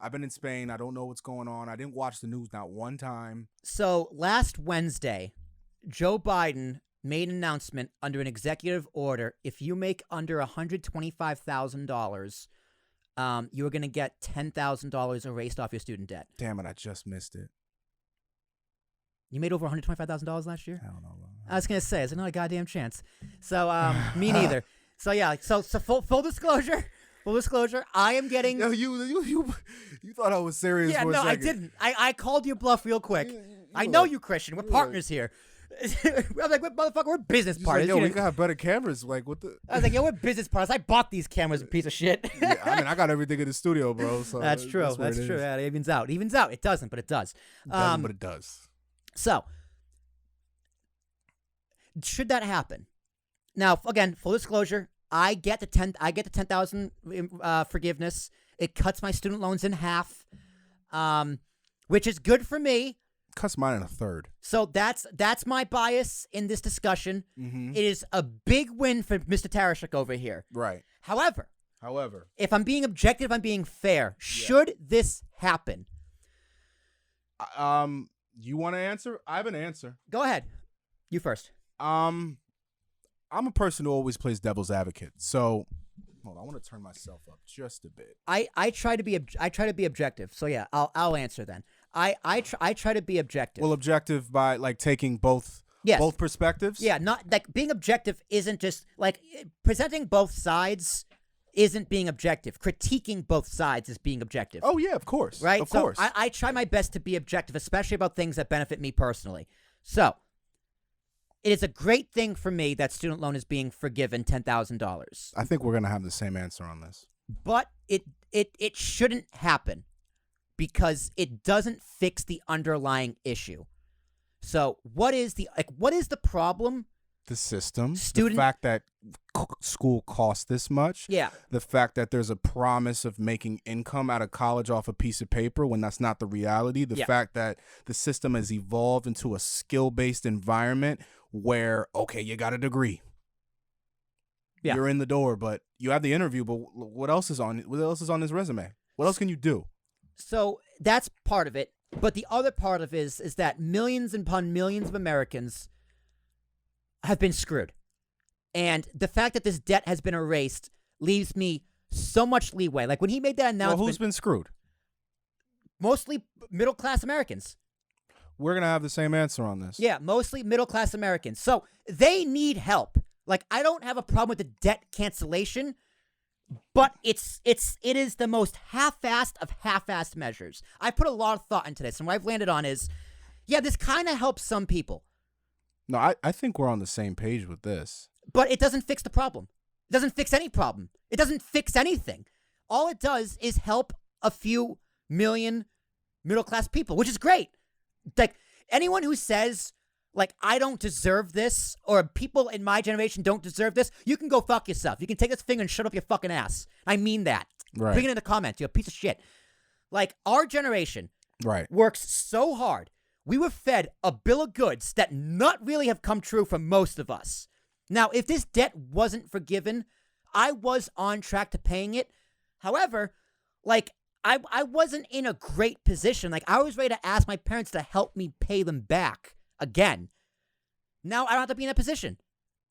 I've been in Spain. I don't know what's going on. I didn't watch the news not one time. So last Wednesday, Joe Biden made an announcement under an executive order. If you make under $125,000, you are going to get $10,000 erased off your student debt. Damn it, I just missed it. You made over $125,000 last year? I don't know. I was going to say, it's not a goddamn chance. So, me neither. So, yeah, so full disclosure. Full disclosure, I am getting... Yo, you thought I was serious for a second. No, I didn't. I called you bluff real quick. I know you, Christian. We're partners here. I'm like, motherfucker, we're business partners. Like, yo, we gotta have better cameras. Like, what the? I was like, yo, we're business partners. I bought these cameras, piece of shit. Yeah, I mean, I got everything in the studio, bro. So that's true. That's true. Yeah, it evens out. It doesn't, but it does. But it does. So, should that happen? Now, again, full disclosure, I get the 10,000 forgiveness. It cuts my student loans in half, which is good for me. Cuts mine in a third. So that's my bias in this discussion. Mm-hmm. It is a big win for Mr. Tarashuk over here. Right. However, if I'm being objective, I'm being fair. Should this happen? You want to answer? I have an answer. Go ahead. You first. I'm a person who always plays devil's advocate. So, hold on, I want to turn myself up just a bit. I try to be objective. So yeah, I'll answer then. I try to be objective. Well, objective by like taking both perspectives? Yeah, not like being objective isn't just like presenting both sides isn't being objective. Critiquing both sides is being objective. Oh yeah, of course. Right? Of course. I try my best to be objective, especially about things that benefit me personally. So, it is a great thing for me that student loan is being forgiven $10,000. I think we're going to have the same answer on this. But it shouldn't happen because it doesn't fix the underlying issue. So what is the problem? The system. The fact that school costs this much. Yeah. The fact that there's a promise of making income out of college off a piece of paper when that's not the reality. The fact that the system has evolved into a skill-based environment where, okay, you got a degree. Yeah. You're in the door, but you have the interview, but what else is on this resume? What else can you do? So that's part of it. But the other part of it is that millions upon millions of Americans have been screwed. And the fact that this debt has been erased leaves me so much leeway. Like when he made that announcement. Well, who's been screwed? Mostly middle-class Americans. We're going to have the same answer on this. Yeah, mostly middle-class Americans. So they need help. Like, I don't have a problem with the debt cancellation, but it is the most half-assed of half-assed measures. I put a lot of thought into this, and what I've landed on is, yeah, this kind of helps some people. No, I think we're on the same page with this. But it doesn't fix the problem. It doesn't fix any problem. It doesn't fix anything. All it does is help a few million middle-class people, which is great. Like, anyone who says, like, I don't deserve this, or people in my generation don't deserve this, you can go fuck yourself. You can take this finger and shut up your fucking ass. I mean that. Right. Bring it in the comments, you piece of shit. Like, our generation works so hard. we were fed a bill of goods that not really have come true for most of us. Now, if this debt wasn't forgiven, I was on track to paying it. However, like, I wasn't in a great position. Like, I was ready to ask my parents to help me pay them back again. Now I don't have to be in that position.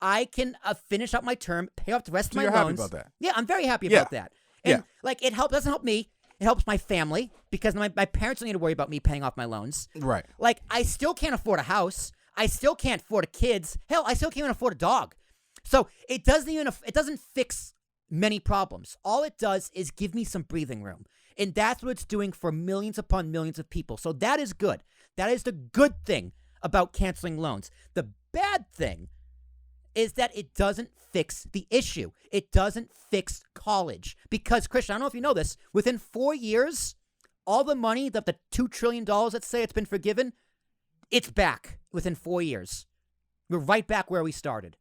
I can finish up my term, pay off the rest of my you're loans. happy about that? Yeah, I'm very happy about that. And, Yeah. like, it doesn't help me. It helps my family because my parents don't need to worry about me paying off my loans. Right. Like, I still can't afford a house. I still can't afford kids. Hell, I still can't even afford a dog. So it doesn't fix many problems. All it does is give me some breathing room. And that's what it's doing for millions upon millions of people. So that is good. That is the good thing about canceling loans. The bad thing is that it doesn't fix the issue. It doesn't fix college. Because, Christian, I don't know if you know this, within 4 years, all the money, the $2 trillion, let's say, it's been forgiven, it's back within 4 years. We're right back where we started.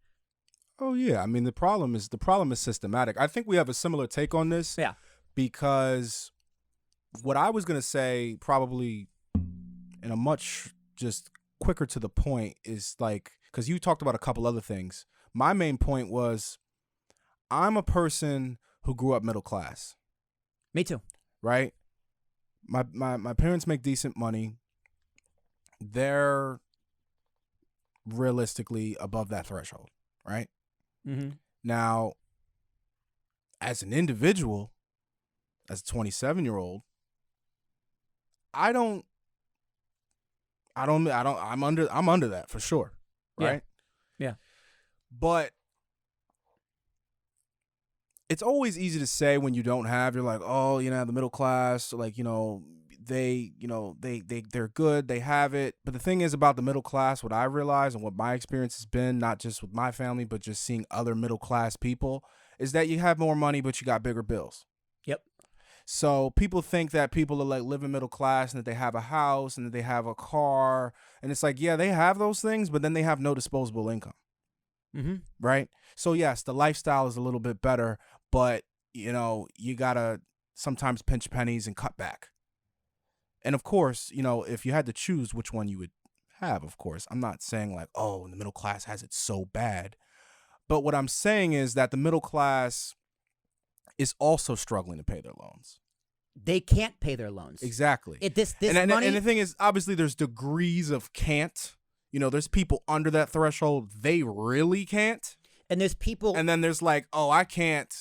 Oh yeah, I mean the problem is systematic. I think we have a similar take on this. Yeah. Because what I was gonna say, probably in a much just quicker to the point, is like, because you talked about a couple other things. My main point was, I'm a person who grew up middle class. Me too. Right. My parents make decent money. They're realistically above that threshold, right? Mm-hmm. Now, as an individual, as a 27-year-old, I'm under that for sure, right? Yeah. But it's always easy to say when you don't have. You're like, oh, the middle class, like, they're good, they have it. But the thing is about the middle class, what I realize and what my experience has been, not just with my family, but just seeing other middle class people, is that you have more money, but you got bigger bills. Yep. So people think that people are like living middle class and that they have a house and that they have a car. And it's like, yeah, they have those things, but then they have no disposable income. Mm-hmm. Right. So, yes, the lifestyle is a little bit better, but, you got to sometimes pinch pennies and cut back. And, of course, if you had to choose which one you would have, of course, I'm not saying like, oh, the middle class has it so bad. But what I'm saying is that the middle class is also struggling to pay their loans. They can't pay their loans. Exactly. This and money. And the thing is, obviously, there's degrees of can't. There's people under that threshold. They really can't. And there's people. And then there's like, oh, I can't,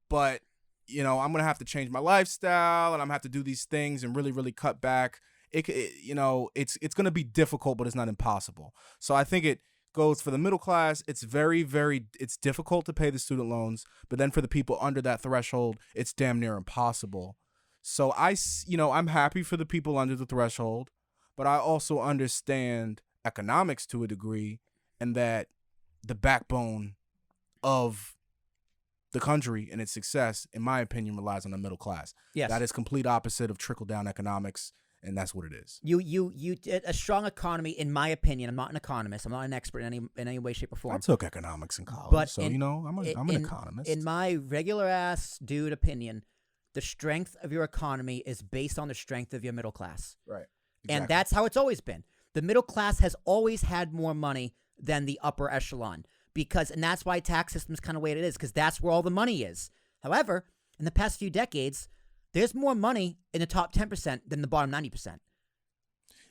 but, I'm going to have to change my lifestyle and I'm going to have to do these things and really, really cut back. It's going to be difficult, but it's not impossible. So I think it goes for the middle class. It's very, very, it's difficult to pay the student loans. But then for the people under that threshold, it's damn near impossible. So I'm happy for the people under the threshold, but I also understand economics to a degree, and that the backbone of the country and its success, in my opinion, relies on the middle class. Yes. That is complete opposite of trickle-down economics, and that's what it is. A strong economy, in my opinion. I'm not an economist. I'm not an expert in any way, shape, or form. I took economics in college, but so I'm an economist. In my regular ass dude opinion, the strength of your economy is based on the strength of your middle class. Right. Exactly. And that's how it's always been. The middle class has always had more money than the upper echelon, and that's why tax system's kind of the way it is, because that's where all the money is. However, in the past few decades, there's more money in the top 10% than the bottom 90%.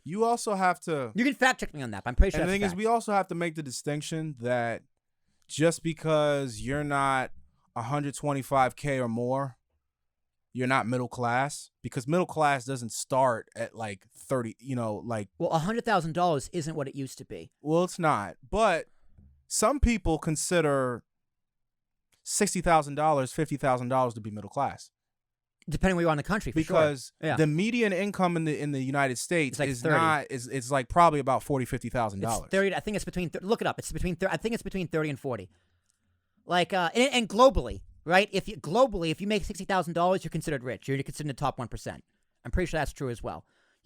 You also have to... You can fact check me on that, but I'm pretty sure and that's the thing is, we also have to make the distinction that just because you're not 125K or more, you're not middle class, because middle class doesn't start at like 30, like... Well, $100,000 isn't what it used to be. Well, it's not. But some people consider $60,000, $50,000 to be middle class. Depending where you are in the country, for because sure. The median income in the United States like is 30. it's like probably about $40,000-$50,000. It's 30. I think it's between. Look it up. It's between. I think it's between 30 and 40. Like and globally, right? If you make $60,000, you're considered rich. You're considered in the top 1%. I'm pretty sure that's true as well.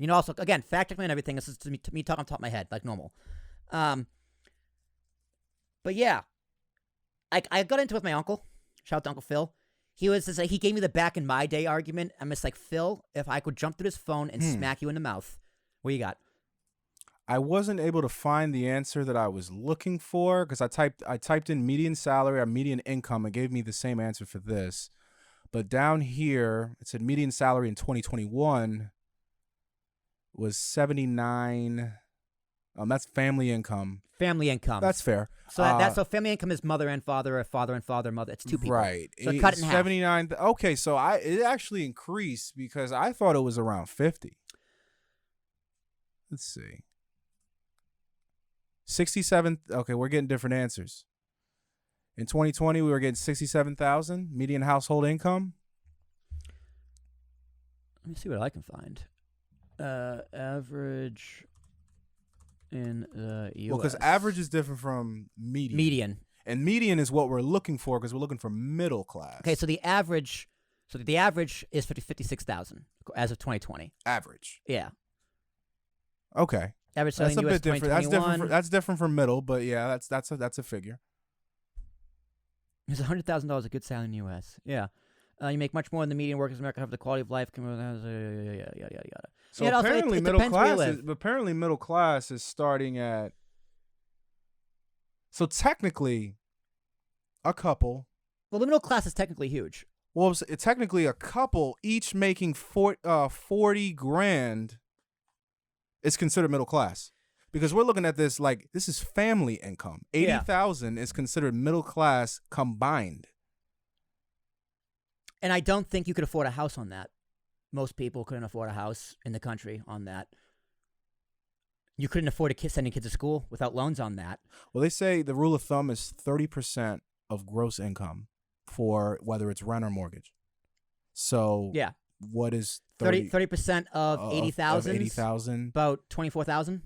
Also, again, fact check me on everything. This is to me talking on top of my head like normal. But yeah, I got into it with my uncle. Shout out to Uncle Phil. He gave me the back in my day argument. I'm just like, Phil, if I could jump through this phone and smack you in the mouth, what you got? I wasn't able to find the answer that I was looking for because I typed in median salary or median income. It gave me the same answer for this. But down here, it said median salary in 2021 was 79. That's family income. Family income. That's fair. So so family income is mother and father, or father and father, mother. It's two people. Right. So cut it in half. 79. Okay, so it actually increased because I thought it was around 50. Let's see. 67. Okay, we're getting different answers. In 2020, we were getting 67,000 median household income. Let me see what I can find. Average in the U.S. Well, because average is different from median. Median. And median is what we're looking for because we're looking for middle class. Okay, so the average is 56,000 as of 2020. Average. Yeah. Okay. Average That's selling a in the US bit different. 2021. That's different from middle, but yeah, that's a figure. Is $100,000 a good salary in the U.S.? Yeah. You make much more than the median workers in America have the quality of life. Yada. So Yeah, apparently it middle depends where you class. live. Apparently middle class is starting at. So technically, a couple. Well, the middle class is technically huge. Well, technically a couple each making 40 grand is considered middle class. Because we're looking at this like this is family income. 80,000 is considered middle class combined. And I don't think you could afford a house on that. Most people couldn't afford a house in the country on that. You couldn't afford sending kids to school without loans on that. Well, they say the rule of thumb is 30% of gross income for whether it's rent or mortgage. So yeah, what is 30% of 80,000? 80,000. About 24,000?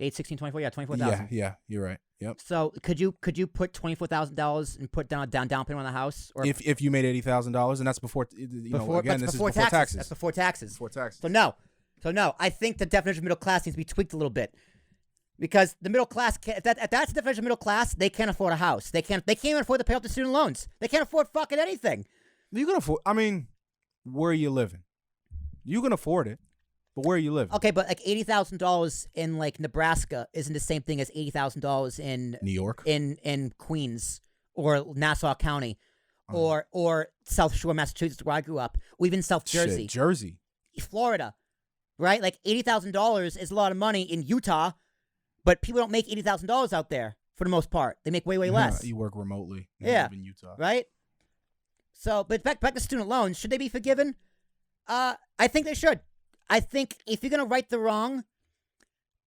8, 16, 24? Yeah, 24,000. Yeah, you're right. Yep. So could you put $24,000 and put down a down payment on the house? Or if you made $80,000, and that's before this is before taxes. That's before taxes. Before taxes. So no, I think the definition of middle class needs to be tweaked a little bit, because the middle class if that's the definition of middle class, they can't afford a house. They can't even afford to pay off the student loans. They can't afford fucking anything. You can afford. I mean, where are you living? You can afford it. But where are you living? Okay, but like $80,000 in like Nebraska isn't the same thing as $80,000 in New York, in Queens or Nassau County, or South Shore, Massachusetts, where I grew up, or even South Jersey, Florida, right? Like $80,000 is a lot of money in Utah, but people don't make $80,000 out there for the most part. They make way less. You work remotely. Yeah, live in Utah, right? So, but back to student loans, should they be forgiven? I think they should. I think if you're going to right the wrong,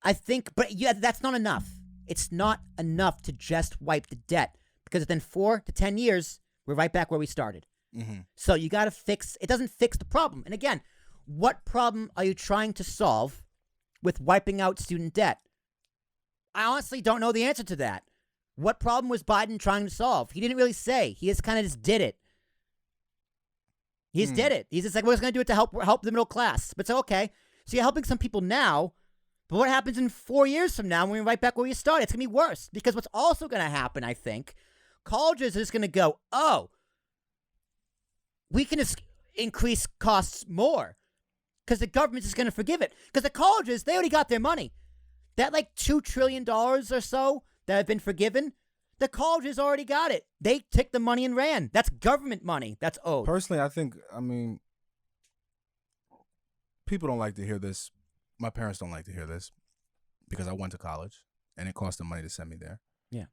but yeah, that's not enough. It's not enough to just wipe the debt, because within 4 to 10 years, we're right back where we started. Mm-hmm. So you got to it doesn't fix the problem. And again, what problem are you trying to solve with wiping out student debt? I honestly don't know the answer to that. What problem was Biden trying to solve? He didn't really say. He just kind of just did it. He's did it. He's just like, we're just going to do it to help the middle class. But it's okay. So you're helping some people now, but what happens in 4 years from now when we're right back where you started? It's going to be worse. Because what's also going to happen, I think, colleges are just going to go, oh, we can just increase costs more because the government's just going to forgive it. Because the colleges, they already got their money. That like $2 trillion or so that have been forgiven, the colleges already got it. They took the money and ran. That's government money that's owed. Personally, I mean, people don't like to hear this. My parents don't like to hear this because I went to college and it cost them money to send me there. Yeah.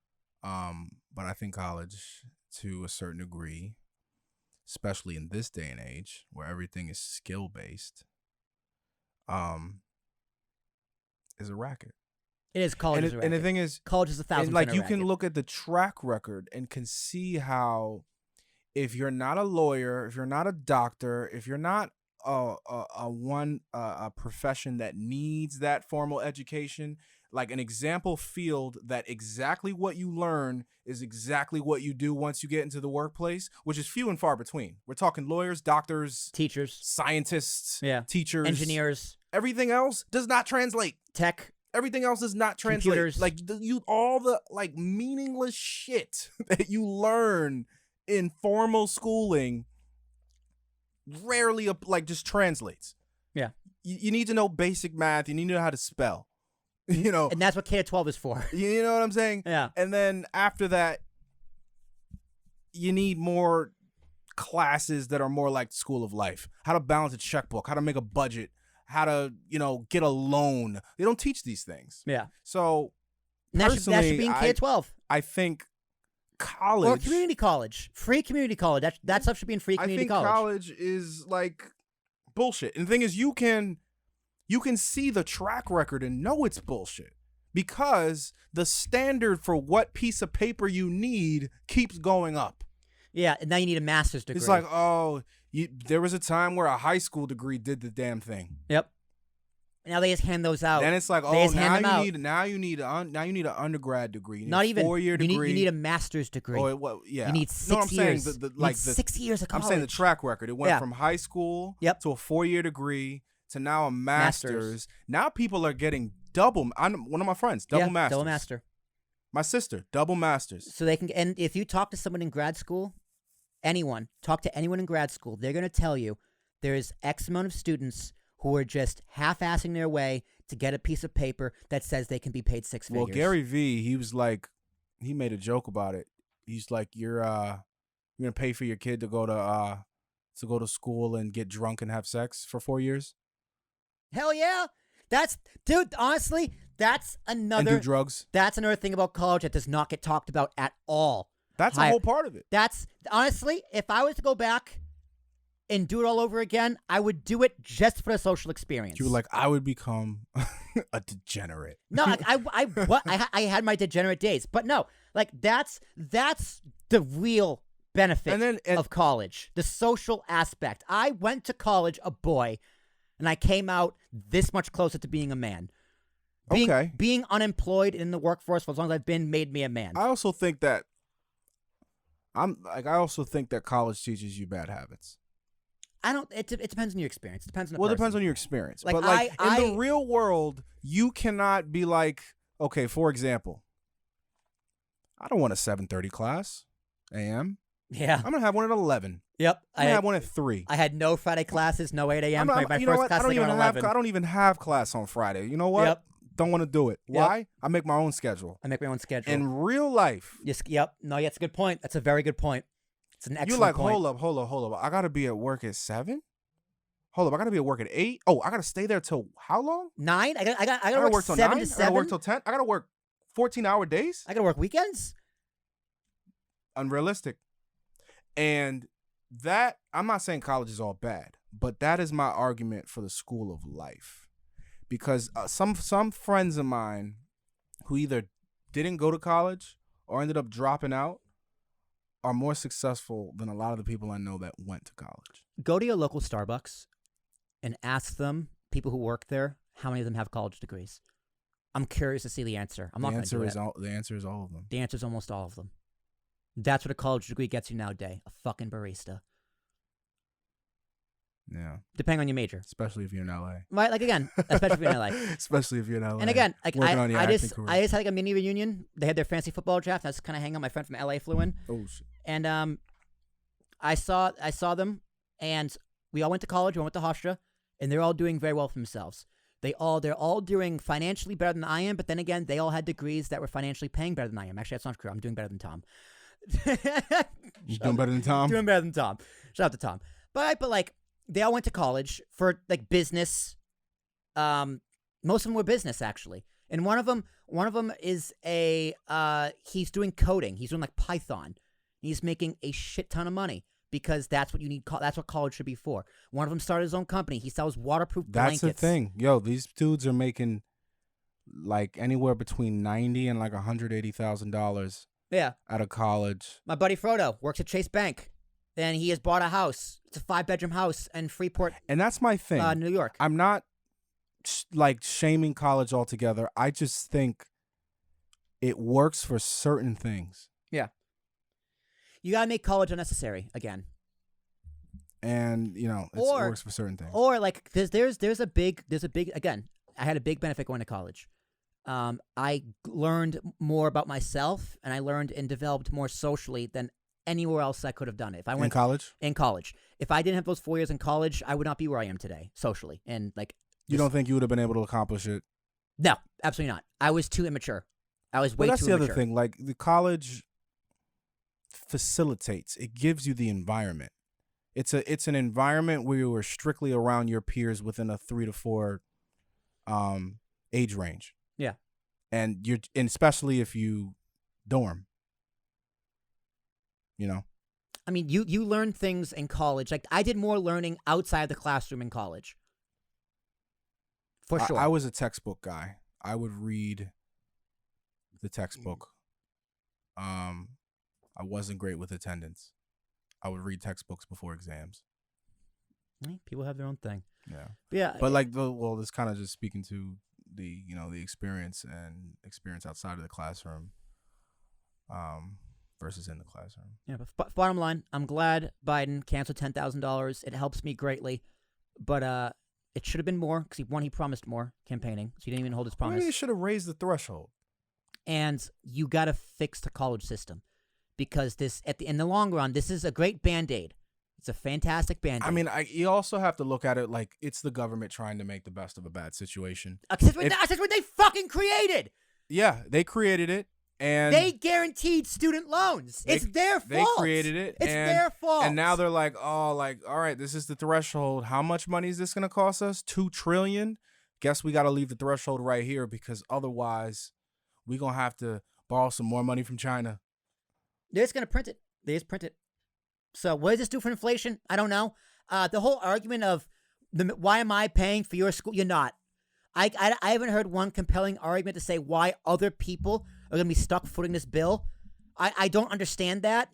But I think college, to a certain degree, especially in this day and age where everything is skill-based, is a racket. It is college. And the thing is, college is 1,000%. like you can look at the track record and can see how, if you're not a lawyer, if you're not a doctor, if you're not a profession that needs that formal education, like an example field that exactly what you learn is exactly what you do once you get into the workplace, which is few and far between. We're talking lawyers, doctors, teachers, scientists, teachers, engineers. Everything else does not translate. Tech. Everything else does not translate. Computers. Like all the like meaningless shit that you learn in formal schooling rarely like just translates. Yeah. You need to know basic math. You need to know how to spell. You know, And that's what K to 12 is for. you know what I'm saying? Yeah. And then after that, you need more classes that are more like School of Life. How to balance a checkbook, how to make a budget, how to, get a loan. They don't teach these things. Yeah. So And that personally, should be in K to 12. I think college Or community college. Free community college. That stuff should be in free community college. I think college is like bullshit. And the thing is, you can see the track record and know it's bullshit because the standard for what piece of paper you need keeps going up. Yeah, and now you need a master's degree. It's like, there was a time where a high school degree did the damn thing. Yep. Now they just hand those out. Then it's like, now you need an undergrad degree. You need Not a even 4-year degree. You need a master's degree. Yeah. You need 6 years. Saying you need 6 years of college. I'm saying the track record. It went from high school to a 4-year degree to now a master's. Now people are getting double. One of my friends, double masters. Double master. My sister, double masters. So they can, and if you talk to someone in grad school, talk to anyone in grad school, they're going to tell you there is X amount of students who are just half-assing their way to get a piece of paper that says they can be paid 6 figures. Well, Gary Vee, he was like, he made a joke about it. He's like, you're gonna pay for your kid to go to school and get drunk and have sex for 4 years? Hell yeah. Dude, honestly, that's another. And do drugs. That's another thing about college that does not get talked about at all. That's a whole part of it. That's, honestly, if I was to go back and do it all over again, I would do it just for the social experience. You were like, I would become a degenerate. No, like, I had my degenerate days, but no, like that's the real benefit of college, the social aspect. I went to college a boy, and I came out this much closer to being a man. Being unemployed in the workforce for as long as I've been made me a man. I also think that college teaches you bad habits. It depends on your experience. It depends on the Well, it person. depends on your experience. Like, but in the real world, you cannot be like, okay, for example, I don't want a 7:30 class a.m. Yeah. I'm going to have one at 11. Yep. I'm going to have one at 3. I had no Friday classes, no 8 a.m. My first class I don't even have class on Friday. You know what? Yep. Don't want to do it. Yep. Why? I make my own schedule. In real life. Yes. Yep. No, that's a good point. That's a very good point. It's an excellent You're like, point. hold up. I got to be at work at 7? Hold up, I got to be at work at 8? Oh, I got to stay there till how long? 9? I got to work till 7 9? to 7. I got to work till 10? I got to work 14-hour days? I got to work weekends? Unrealistic. And that, I'm not saying college is all bad, but that is my argument for the school of life. Because some friends of mine who either didn't go to college or ended up dropping out are more successful than a lot of the people I know that went to college. Go to your local Starbucks and ask them, people who work there, how many of them have college degrees. I'm curious to see the answer. I'm not going to do it. The answer is all of them. The answer is almost all of them. That's what a college degree gets you nowadays. A fucking barista. Yeah. Depending on your major. Especially if you're in LA. Right, like again, especially if you're in LA. Especially if you're in LA. And again, like I just career. had like a mini reunion. They had their fancy football draft. And I was kind of hanging out. My friend from LA flew in. Oh shit. And I saw them, and we all went to college. We went to Hofstra, and they're all doing very well for themselves. They're all doing financially better than I am. But then again, they all had degrees that were financially paying better than I am. Actually, that's not true. I'm doing better than Tom. You doing better than Tom? Doing better than Tom. Shout out to Tom. But like, they all went to college for like business. Most of them were business actually, and one of them is he's doing coding. He's doing like Python. He's making a shit ton of money because that's what you need. That's what college should be for. One of them started his own company. He sells waterproof blankets. That's the thing, yo. These dudes are making like anywhere between $90,000 and like $180,000. Yeah. Out of college. My buddy Frodo works at Chase Bank. And he has bought a house. It's a 5-bedroom house in Freeport. And that's my thing. New York. I'm not like shaming college altogether. I just think it works for certain things. Yeah. You got to make college unnecessary again. And, it works for certain things. Or like there's a big again, I had a big benefit going to college. I learned more about myself, and I learned and developed more socially than anywhere else I could have done it. If I went in college, if I didn't have those 4 years in college, I would not be where I am today socially. And like, you don't think you would have been able to accomplish it No, absolutely not. I was too immature. I was way But that's too the immature. other thing. Like the college facilitates. It gives you the environment. It's an environment where you are strictly around your peers within a 3 to 4 age range. Yeah. And especially if you dorm. You know. I mean, you learn things in college. Like I did more learning outside the classroom in college. For sure. I was a textbook guy. I would read the textbook. I wasn't great with attendance. I would read textbooks before exams. People have their own thing. Yeah. Yeah. But like, this kind of just speaking to the experience and experience outside of the classroom, versus in the classroom. Yeah. But bottom line, I'm glad Biden canceled $10,000. It helps me greatly, but it should have been more because he promised more campaigning, so he didn't even hold his promise. Maybe they should have raised the threshold. And you got to fix the college system because in the long run, this is a great Band-Aid. It's a fantastic Band-Aid. I mean, you also have to look at it like it's the government trying to make the best of a bad situation. That's what they fucking created. Yeah, they created it. And they guaranteed student loans. It's their fault. They created it. It's their fault. And now they're like, all right, this is the threshold. How much money is this going to cost us? $2 trillion? Guess we got to leave the threshold right here because otherwise we're going to have to borrow some more money from China. They're just going to print it. They just print it. So what does this do for inflation? I don't know. The whole argument of why am I paying for your school? You're not. I haven't heard one compelling argument to say why other people are going to be stuck footing this bill. I don't understand that.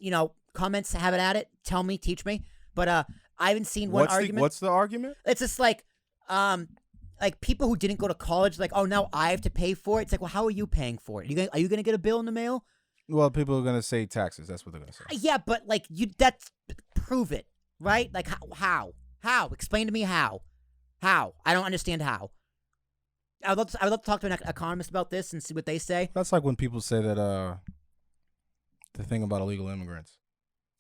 Comments, have it at it. Tell me, teach me. But I haven't seen one argument. What's the argument? It's just like people who didn't go to college, like, oh, now I have to pay for it. It's like, well, how are you paying for it? Are you going to get a bill in the mail? Well, people are going to say taxes. That's what they're going to say. Yeah, but that's prove it, right? Like how? Explain to me how. How? I don't understand how. I would love to talk to an economist about this and see what they say. That's like when people say that the thing about illegal immigrants.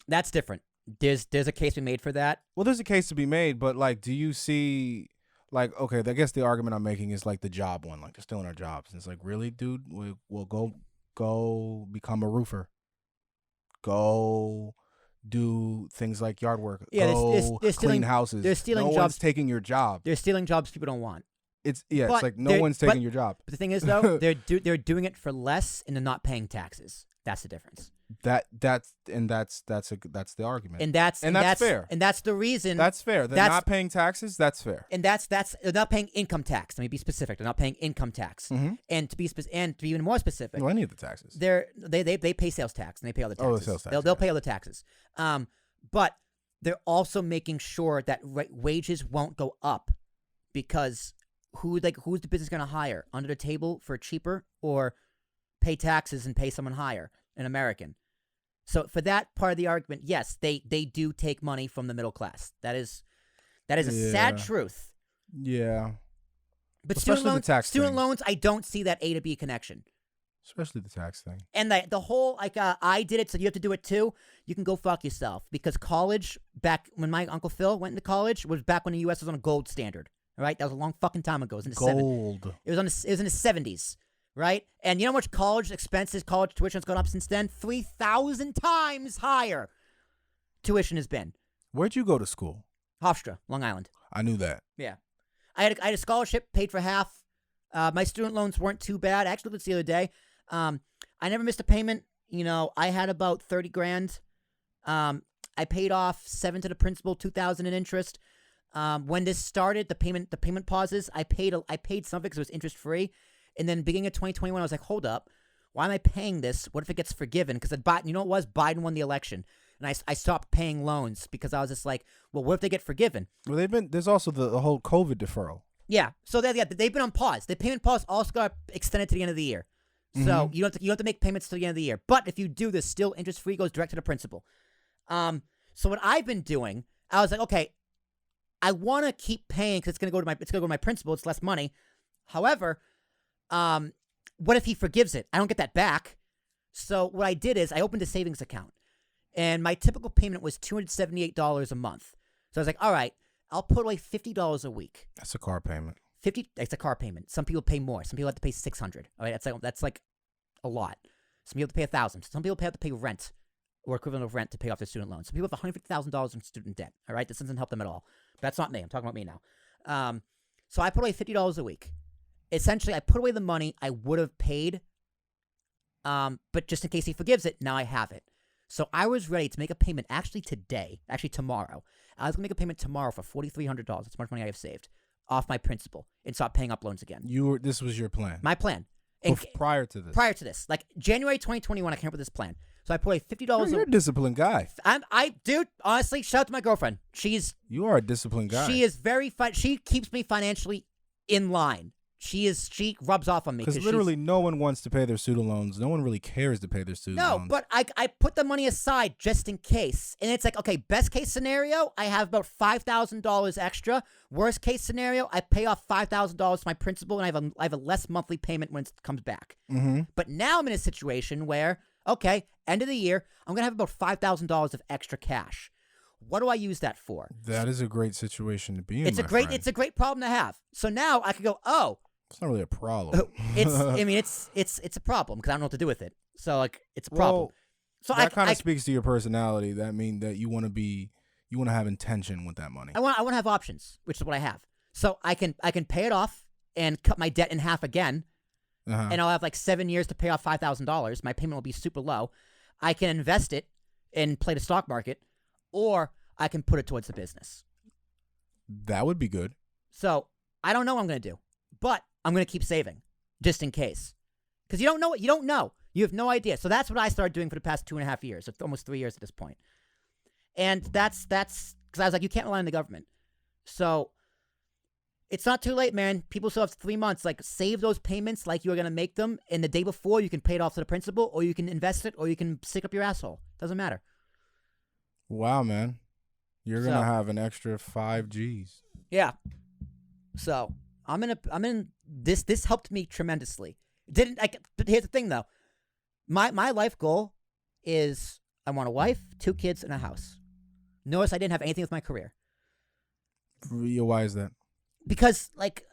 That's different. There's a case to be made for that. Well, there's a case to be made, but do you see okay, I guess the argument I'm making is the job one, they're stealing our jobs. And it's like, really, dude? We'll go become a roofer. Go do things like yard work. Yeah, go they're stealing, clean houses. They're stealing no jobs. one's taking your job. They're stealing jobs people don't want. It's like no one's taking your job. But the thing is, though, they're doing it for less and they're not paying taxes. That's the difference. That's the argument. And that's fair. And that's the reason. That's fair. They're not paying taxes. That's fair. And that's they're not paying income tax. Let me be specific. They're not paying income tax. Mm-hmm. And to be even more specific, well, any of the taxes. They pay sales tax and they pay other taxes. Oh, the sales tax. They'll pay other taxes. But they're also making sure that wages won't go up because who's the business going to hire under the table for cheaper or pay taxes and pay someone higher, an American. So for that part of the argument, yes, they do take money from the middle class. That is a sad truth. Yeah. But especially student loans, I don't see that A to B connection. Especially the tax thing. And the whole I did it, so you have to do it too. You can go fuck yourself because college back when my Uncle Phil went into college was back when the U.S. was on a gold standard. All right, that was a long fucking time ago. It was in the gold. It was in the 70s. Right? And you know how much college tuition has gone up since then? 3,000 times higher tuition has been. Where'd you go to school? Hofstra, Long Island. I knew that. Yeah. I had a scholarship, paid for half. My student loans weren't too bad. I actually looked at this the other day. I never missed a payment. I had about 30 grand. I paid off 7 to the principal, 2,000 in interest. When this started, the payment pauses. I paid some of it because it was interest free. And then beginning of 2021, I was like, hold up. Why am I paying this? What if it gets forgiven? Because you know what it was? Biden won the election. And I stopped paying loans because I was just like, well, what if they get forgiven? Well, there's also the whole COVID deferral. Yeah. So they've been on pause. The payment pause also got extended to the end of the year. So you don't have to make payments to the end of the year. But if you do this, still interest free goes direct to the principal. So what I've been doing, I was like, okay, I want to keep paying because it's gonna go to my principal. It's less money. However, what if he forgives it? I don't get that back. So what I did is I opened a savings account, and my typical payment was $278 a month. So I was like, all right, I'll put away $50 a week. That's a car payment. $50. It's a car payment. Some people pay more. Some people have to pay $600. All right, that's like a lot. Some people have to pay $1,000. Some people have to pay rent or equivalent of rent to pay off their student loans. Some people have $150,000 in student debt. All right, this doesn't help them at all. But that's not me. I'm talking about me now. So I put away $50 a week. Essentially, I put away the money I would have paid, but just in case he forgives it, now I have it. So I was ready to make a payment actually tomorrow. I was going to make a payment tomorrow for $4,300. That's how much money I have saved off my principal and start paying up loans again. This was your plan. My plan. Prior to this. Prior to this. Like January 2021, I came up with this plan. So I put away $50. You're a disciplined guy. Dude, honestly, shout out to my girlfriend. You are a disciplined guy. She is very fun. She keeps me financially in line. She rubs off on me. Because literally no one wants to pay their student loans. No one really cares to pay their student loans. No, but I put the money aside just in case. And it's like, okay, best case scenario, I have about $5,000 extra. Worst case scenario, I pay off $5,000 to my principal and I have a less monthly payment when it comes back. Mm-hmm. But now I'm in a situation where, okay, end of the year, I'm going to have about $5,000 of extra cash. What do I use that for? That is a great situation to be in. It's a great problem to have. So now I could go, it's not really a problem. It's a problem because I don't know what to do with it. So like it's a problem. So that kind of speaks to your personality. That means that you want to have intention with that money. I want to have options, which is what I have. So I can pay it off and cut my debt in half again, and I'll have like 7 years to pay off $5,000. My payment will be super low. I can invest it and play the stock market, or I can put it towards the business. That would be good. So I don't know what I'm going to do, but I'm going to keep saving just in case. Because you don't know what you don't know. You have no idea. So that's what I started doing for the past 2.5 years, almost 3 years at this point. And that's because I was like, you can't rely on the government. So it's not too late, man. People still have 3 months. Like, save those payments like you're going to make them. And the day before, you can pay it off to the principal, or you can invest it, or you can stick up your asshole. Doesn't matter. Wow, man. You're going to have an extra 5 Gs. Yeah. So I'm in this helped me tremendously. But here's the thing though. My life goal is I want a wife, 2 kids, and a house. Notice I didn't have anything with my career. Why is that? Because like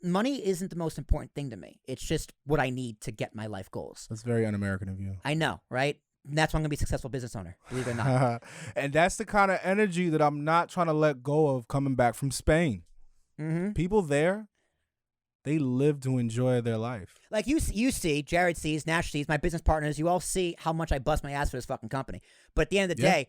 money isn't the most important thing to me. It's just what I need to get my life goals. That's very un-American of you. I know, right? And that's why I'm gonna be a successful business owner, believe it or not. And that's the kind of energy that I'm not trying to let go of coming back from Spain. Mm-hmm. People there, they live to enjoy their life. Like you see, Jared sees, Nash sees, my business partners, you all see how much I bust my ass for this fucking company. But at the end of the day,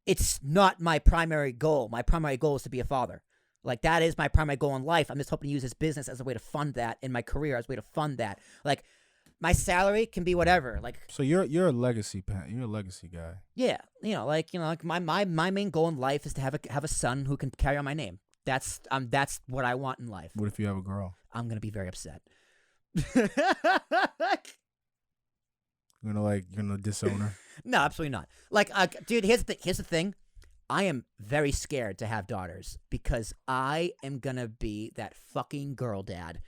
it's not my primary goal. My primary goal is to be a father. Like, that is my primary goal in life. I'm just hoping to use this business as a way to fund that, in my career as a way to fund that. Like, my salary can be whatever. Like, so you're a legacy you're a legacy guy. Yeah, like my main goal in life is to have a son who can carry on my name. That's what I want in life. What if you have a girl? I'm gonna be very upset. You're gonna disown her? No, absolutely not. Like, dude, here's the thing. I am very scared to have daughters because I am gonna be that fucking girl dad.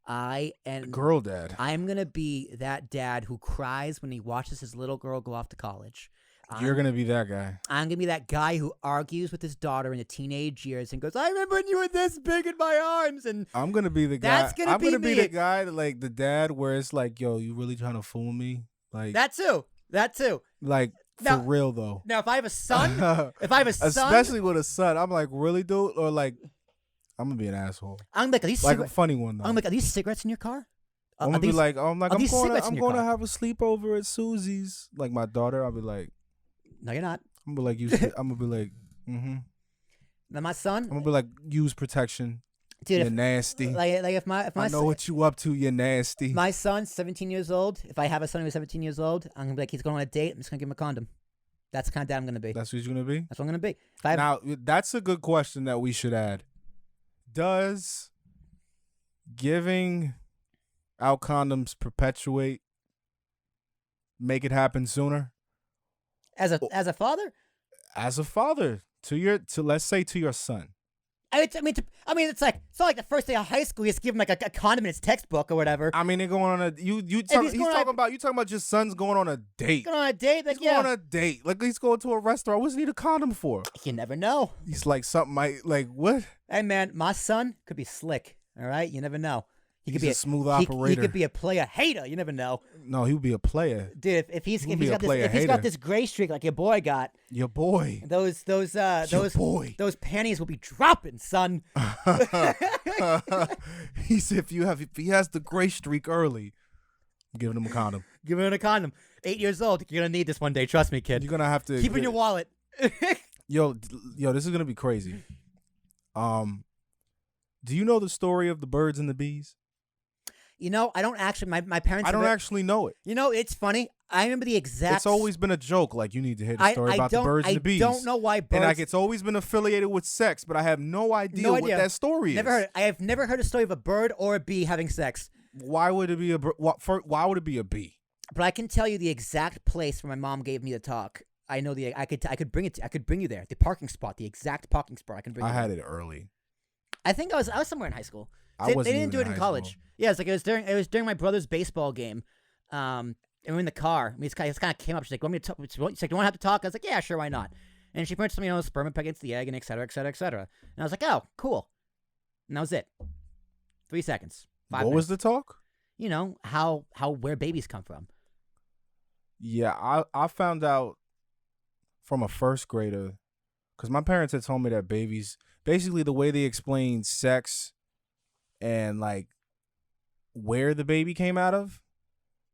Girl dad. I'm gonna be that dad who cries when he watches his little girl go off to college. You're gonna be that guy. I'm gonna be that guy who argues with his daughter in the teenage years and goes, "I remember when you were this big in my arms." And I'm gonna be the guy. That's gonna be me. I'm gonna be the guy that, like, the dad where it's like, "Yo, you really trying to fool me?" Like that too. Like, now, for real though. Now, if I have a son, especially with a son, I'm like, really, dude? Or like, I'm gonna be an asshole. I'm like, a funny one though. I'm like, are these cigarettes in your car? I'm gonna be like, I'm going to have a sleepover at Susie's. Like, my daughter, I'll be like, no, you're not. I'm gonna be like, mm-hmm. Now my son, I'm gonna be like, use protection. Dude, you're nasty. Like if my I know what you up to. You're nasty. My son's 17 years old. If I have a son who's 17 years old, I'm gonna be like, he's going on a date. I'm just gonna give him a condom. That's the kind of dad I'm gonna be. That's what you're gonna be. That's what I'm gonna be. Now, that's a good question that we should add. Does giving out condoms perpetuate make it happen sooner? As a father? As a father to let's say to your son. I mean, it's not like the first day of high school. You just give him like a condom in his textbook or whatever. I mean, they're going on a you talking about your son's going on a date. Going on a date, like he's going on a date. Like he's going to a restaurant. What's he need a condom for? You never know. He's like something like what? Hey man, my son could be slick. All right, you never know. He could He's be a smooth operator. He could be a player hater. You never know. No, he would be a player. Dude, if he's got this gray streak like your boy got, your boy, those panties will be dropping, son. He said if he has the gray streak early, I'm giving him a condom. Giving him a condom. 8 years old. You're gonna need this one day. Trust me, kid. You're gonna have to keep it in your wallet. Yo, this is gonna be crazy. Do you know the story of the birds and the bees? You know, I don't actually. My parents. I don't actually know it. You know, it's funny. I remember the exact. It's always been a joke. Like you need to hear the story about the birds and the bees. I don't know why birds. And like it's always been affiliated with sex, but I have no idea what that story is. Never heard. I have never heard a story of a bird or a bee having sex. Why would it be why would it be a bee? But I can tell you the exact place where my mom gave me the talk. I know I could bring you there. The parking spot, the exact parking spot. I can bring. I had it early. I think I was somewhere in high school. They didn't do it in college. School. Yeah, it was during my brother's baseball game. And we're in the car. This kind of came up. She's like, "Want me to talk?" She's like, "Do you want to have to talk?" I was like, "Yeah, sure, why not?" And she pointed to me, sperm against the egg, and et cetera, et cetera, et cetera. And I was like, "Oh, cool." And that was it. 3 seconds. 5 What minutes. was the talk? You know where babies come from. Yeah, I found out from a first grader because my parents had told me that babies, basically the way they explain sex and like where the baby came out of,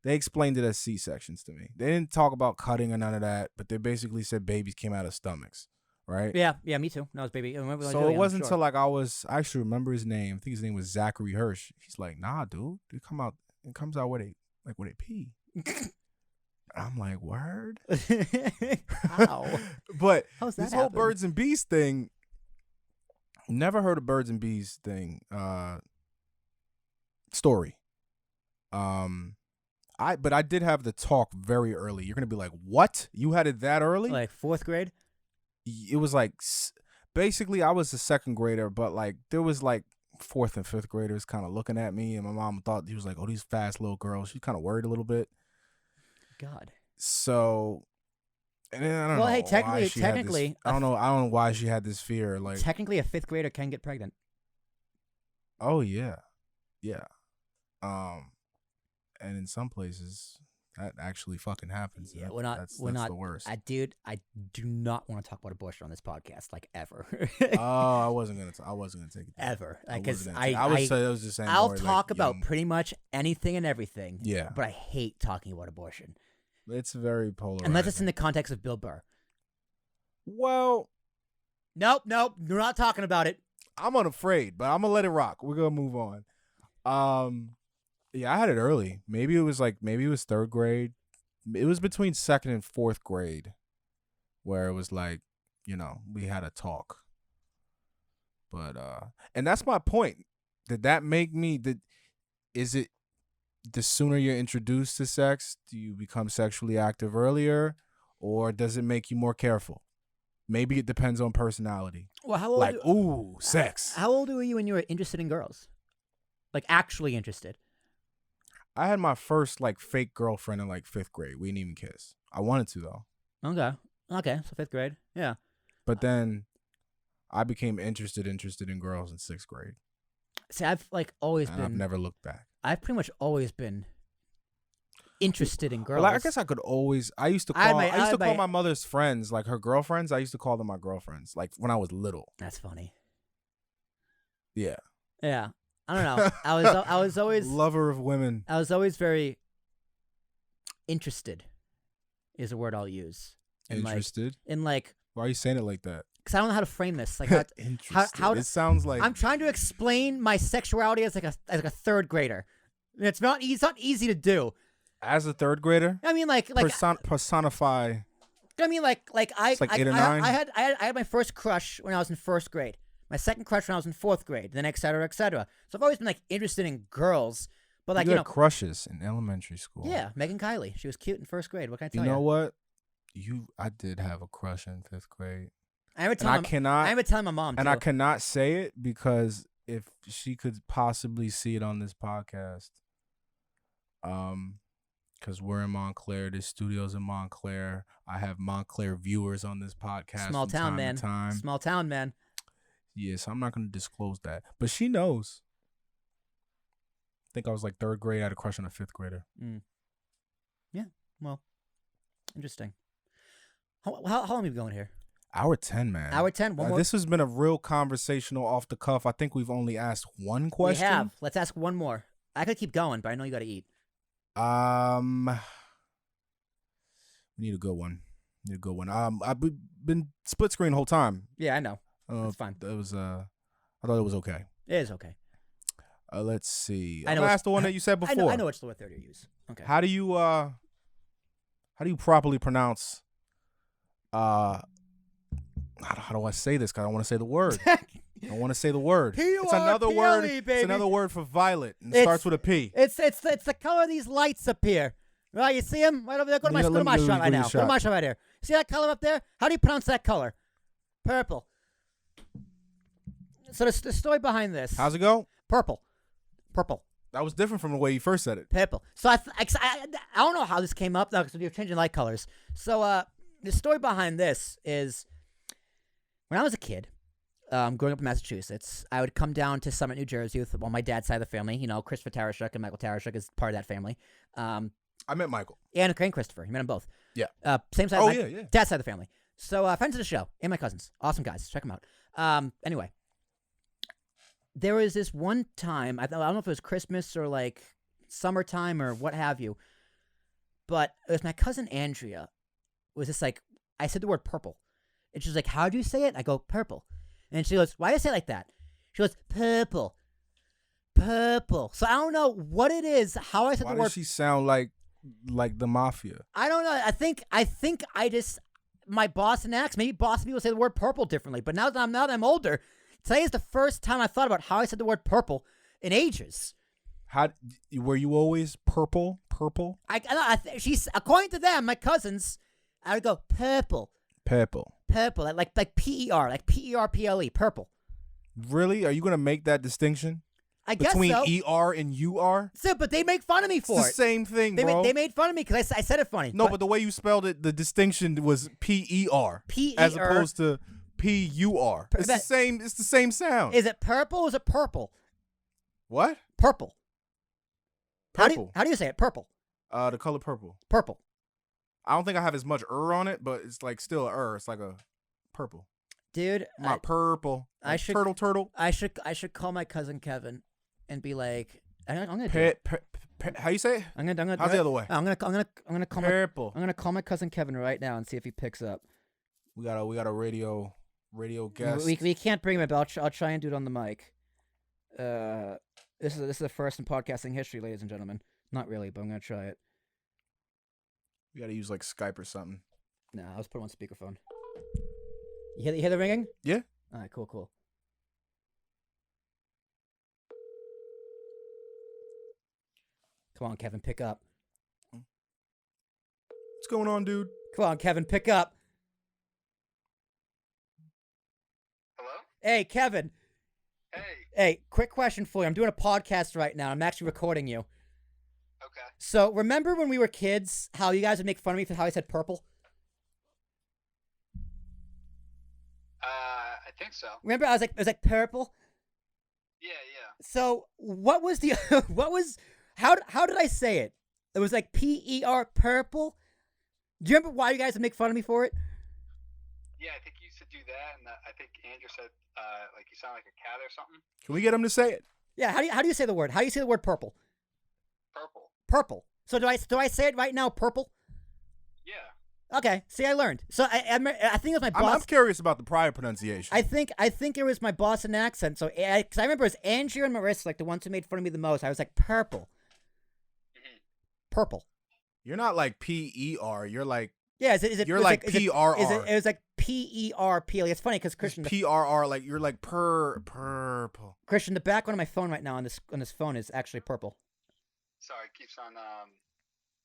they explained it as C-sections to me. They didn't talk about cutting or none of that, but they basically said babies came out of stomachs, right? Yeah, me too. No, it was baby. So it wasn't until like I actually remember his name. I think his name was Zachary Hirsch. He's like, "Nah, dude, it comes out where they pee." I'm like, word? How? But How's that this whole happen? birds and bees thing, never heard of birds and bees thing story. But I did have the talk very early. You're gonna be like, what? You had it that early? Like 4th grade? It was like, basically I was a second grader, but like there was like 4th and 5th graders kind of looking at me, and my mom thought he was like, oh, these fast little girls. She's kind of worried a little bit. God. So, and then I don't know. Well, hey, why technically, I don't know why she had this fear. Like, technically, a 5th grader can get pregnant. Oh yeah. And in some places that actually fucking happens. Yeah, that's the worst. I do not want to talk about abortion on this podcast, like ever. Oh, I wasn't gonna take it there. Ever, because I was just saying. I'll talk about pretty much anything and everything. Yeah, but I hate talking about abortion. It's very polarizing. Unless it's in the context of Bill Burr. Well, nope, we're not talking about it. I'm unafraid, but I'm gonna let it rock. We're gonna move on. Yeah, I had it early. Maybe it was 3rd grade. It was between 2nd and 4th grade where it was like, we had a talk. But and that's my point. Did that make me is it the sooner you're introduced to sex, do you become sexually active earlier, or does it make you more careful? Maybe it depends on personality. Well, how old sex. How old were you when you were interested in girls? Like actually interested? I had my first like fake girlfriend in like 5th grade. We didn't even kiss. I wanted to though. Okay. So 5th grade, yeah. But then I became interested in girls in 6th grade. See, I've like always been. I've never looked back. I've pretty much always been interested in girls. Well, I guess I could always. I used to call my mother's friends, like her girlfriends. I used to call them my girlfriends, like when I was little. That's funny. Yeah. Yeah. I don't know. I was always lover of women. I was always very interested. Is a word I'll use. Interested? Why are you saying it like that? Because I don't know how to frame this. Like how it sounds like I'm trying to explain my sexuality as like a 3rd grader. It's not easy to do. As a 3rd grader? I mean, like personify. I mean, like it's like 8 or 9. I had my first crush when I was in 1st grade. My second crush when I was in 4th grade, then et cetera, et cetera. So I've always been like interested in girls, but like you had crushes in elementary school. Yeah, Megan Kylie, she was cute in 1st grade. What can I tell you? You know what? I did have a crush in 5th grade. I would tell my mom. And too. I cannot say it because if she could possibly see it on this podcast, because we're in Montclair, this studio's in Montclair. I have Montclair viewers on this podcast. Small town, man. Small town, man. Yes, I'm not going to disclose that, but she knows. I think I was like 3rd grade. I had a crush on a 5th grader. Yeah, well, interesting. How long have we been going here? Hour 10, man. Hour 10. One more. This has been a real conversational off the cuff. I think we've only asked one question. We have. Let's ask one more. I could keep going, but I know you got to eat. We need a good one. I've been split screen the whole time. Yeah, I know. That's fine. It was I thought it was okay. It is okay. Let's see. I know. That's the one that you said before. I know which word to use. Okay. How do you properly pronounce how do I say this? Cause I don't want to say the word. I want to say the word. It's another word. Baby. It's another word for violet, and it starts with a P. It's the color of these lights up here. Right, you see them right over there. Go to my shot right now. Go to my shot right here. See that color up there? How do you pronounce that color? Purple. So the story behind this. How's it go? Purple. That was different from the way you first said it. Purple. So I don't know how this came up though, because you're changing light colors. So the story behind this is when I was a kid, growing up in Massachusetts, I would come down to Summit, New Jersey with my dad's side of the family. You know, Christopher Tarashuk and Michael Tarashuk is part of that family. I met Michael. And Christopher. You met them both. Yeah. Same side. Oh, of yeah. Dad's side of the family. So friends of the show and my cousins. Awesome guys. Check them out. Anyway, there was this one time, I don't know if it was Christmas or like summertime or what have you, but it was my cousin Andrea. Was just like, I said the word purple. And she was like, how do you say it? I go, purple. And she goes, why do you say it like that? She goes, purple. So I don't know what it is, how I said the word. Why does she sound like the mafia? I don't know. I think I just, my Boston accent, maybe Boston people say the word purple differently, but now that I'm older, today is the first time I thought about how I said the word purple in ages. How were you always purple? She's, according to them, my cousins, I would go purple, like PER, like PERPLE, purple. Really? Are you gonna make that distinction? I guess so. Between ER and UR? So, but they make fun of me for it's the same thing, bro. They made fun of me because I said it funny. No, but the way you spelled it, the distinction was PER. As opposed to PUR. It's the same. It's the same sound. Is it purple or is it purple? What? Purple. Purple. How do you say it? Purple. The color purple. Purple. I don't think I have as much on it, but it's like still a It's like a purple. Dude, purple. Like I should turtle. I should call my cousin Kevin and be like, I'm gonna do it. How you say it? I'm gonna. How's the other way? I'm gonna call purple. I'm gonna call my cousin Kevin right now and see if he picks up. We got a radio guest. We can't bring him up. But I'll try and do it on the mic. This is the first in podcasting history, ladies and gentlemen. Not really, but I'm gonna try it. We gotta use like Skype or something. Nah, let's put him on speakerphone. You hear the ringing? Yeah. All right, cool. Come on, Kevin, pick up. What's going on, dude? Come on, Kevin, pick up. Hello? Hey, Kevin. Hey. Hey, quick question for you. I'm doing a podcast right now. I'm actually recording you. Okay. So, remember when we were kids, how you guys would make fun of me for how I said purple? I think so. Remember, I was like purple? Yeah. So, what was how did I say it? It was like PER, purple? Do you remember why you guys would make fun of me for it? Yeah, I think you used to do that, and I think Andrew said, like you sound like a cat or something. Can we get him to say it? Yeah, how do you say the word? How do you say the word purple? Purple. So do I say it right now, purple? Yeah. Okay. See, I learned. So I think it was my boss. I'm curious about the prior pronunciation. I think it was my Boston accent. So because I remember it was Andrew and Marissa, like the ones who made fun of me the most. I was like purple. Mm-hmm. Purple. You're not like PER. You're like is it? You're like PRR. It was like PERPL. It's funny because Christian PRR, like you're like purple. Christian, the background of my phone right now on this phone is actually purple. Sorry, it keeps on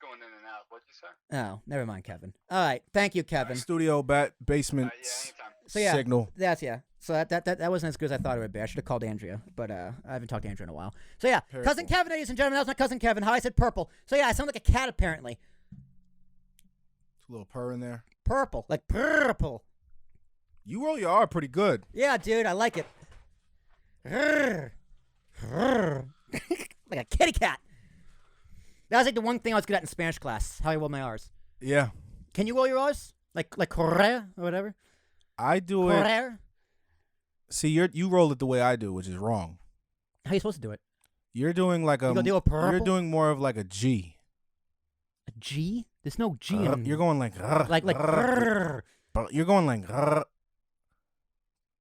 going in and out. What'd you say? Oh, never mind, Kevin. All right, thank you, Kevin. Studio basement Yeah, anytime. So yeah, signal. So that wasn't as good as I thought it would be. I should have called Andrea, but I haven't talked to Andrea in a while. So yeah, Very cousin cool. Kevin, ladies and gentlemen, that was my cousin Kevin. How I said purple. So yeah, I sound like a cat apparently. A little purr in there. Purple, like purple. You roll your R pretty good. Yeah, dude, I like it. Like a kitty cat. That was like the one thing I was good at in Spanish class. How I roll my R's. Yeah. Can you roll your R's? Like correr or whatever. I do it. Correr. See, you roll it the way I do, which is wrong. How are you supposed to do it? You're doing like You gonna do a purple? You're doing more of like a G. A G? There's no G in. You're going like like You're going like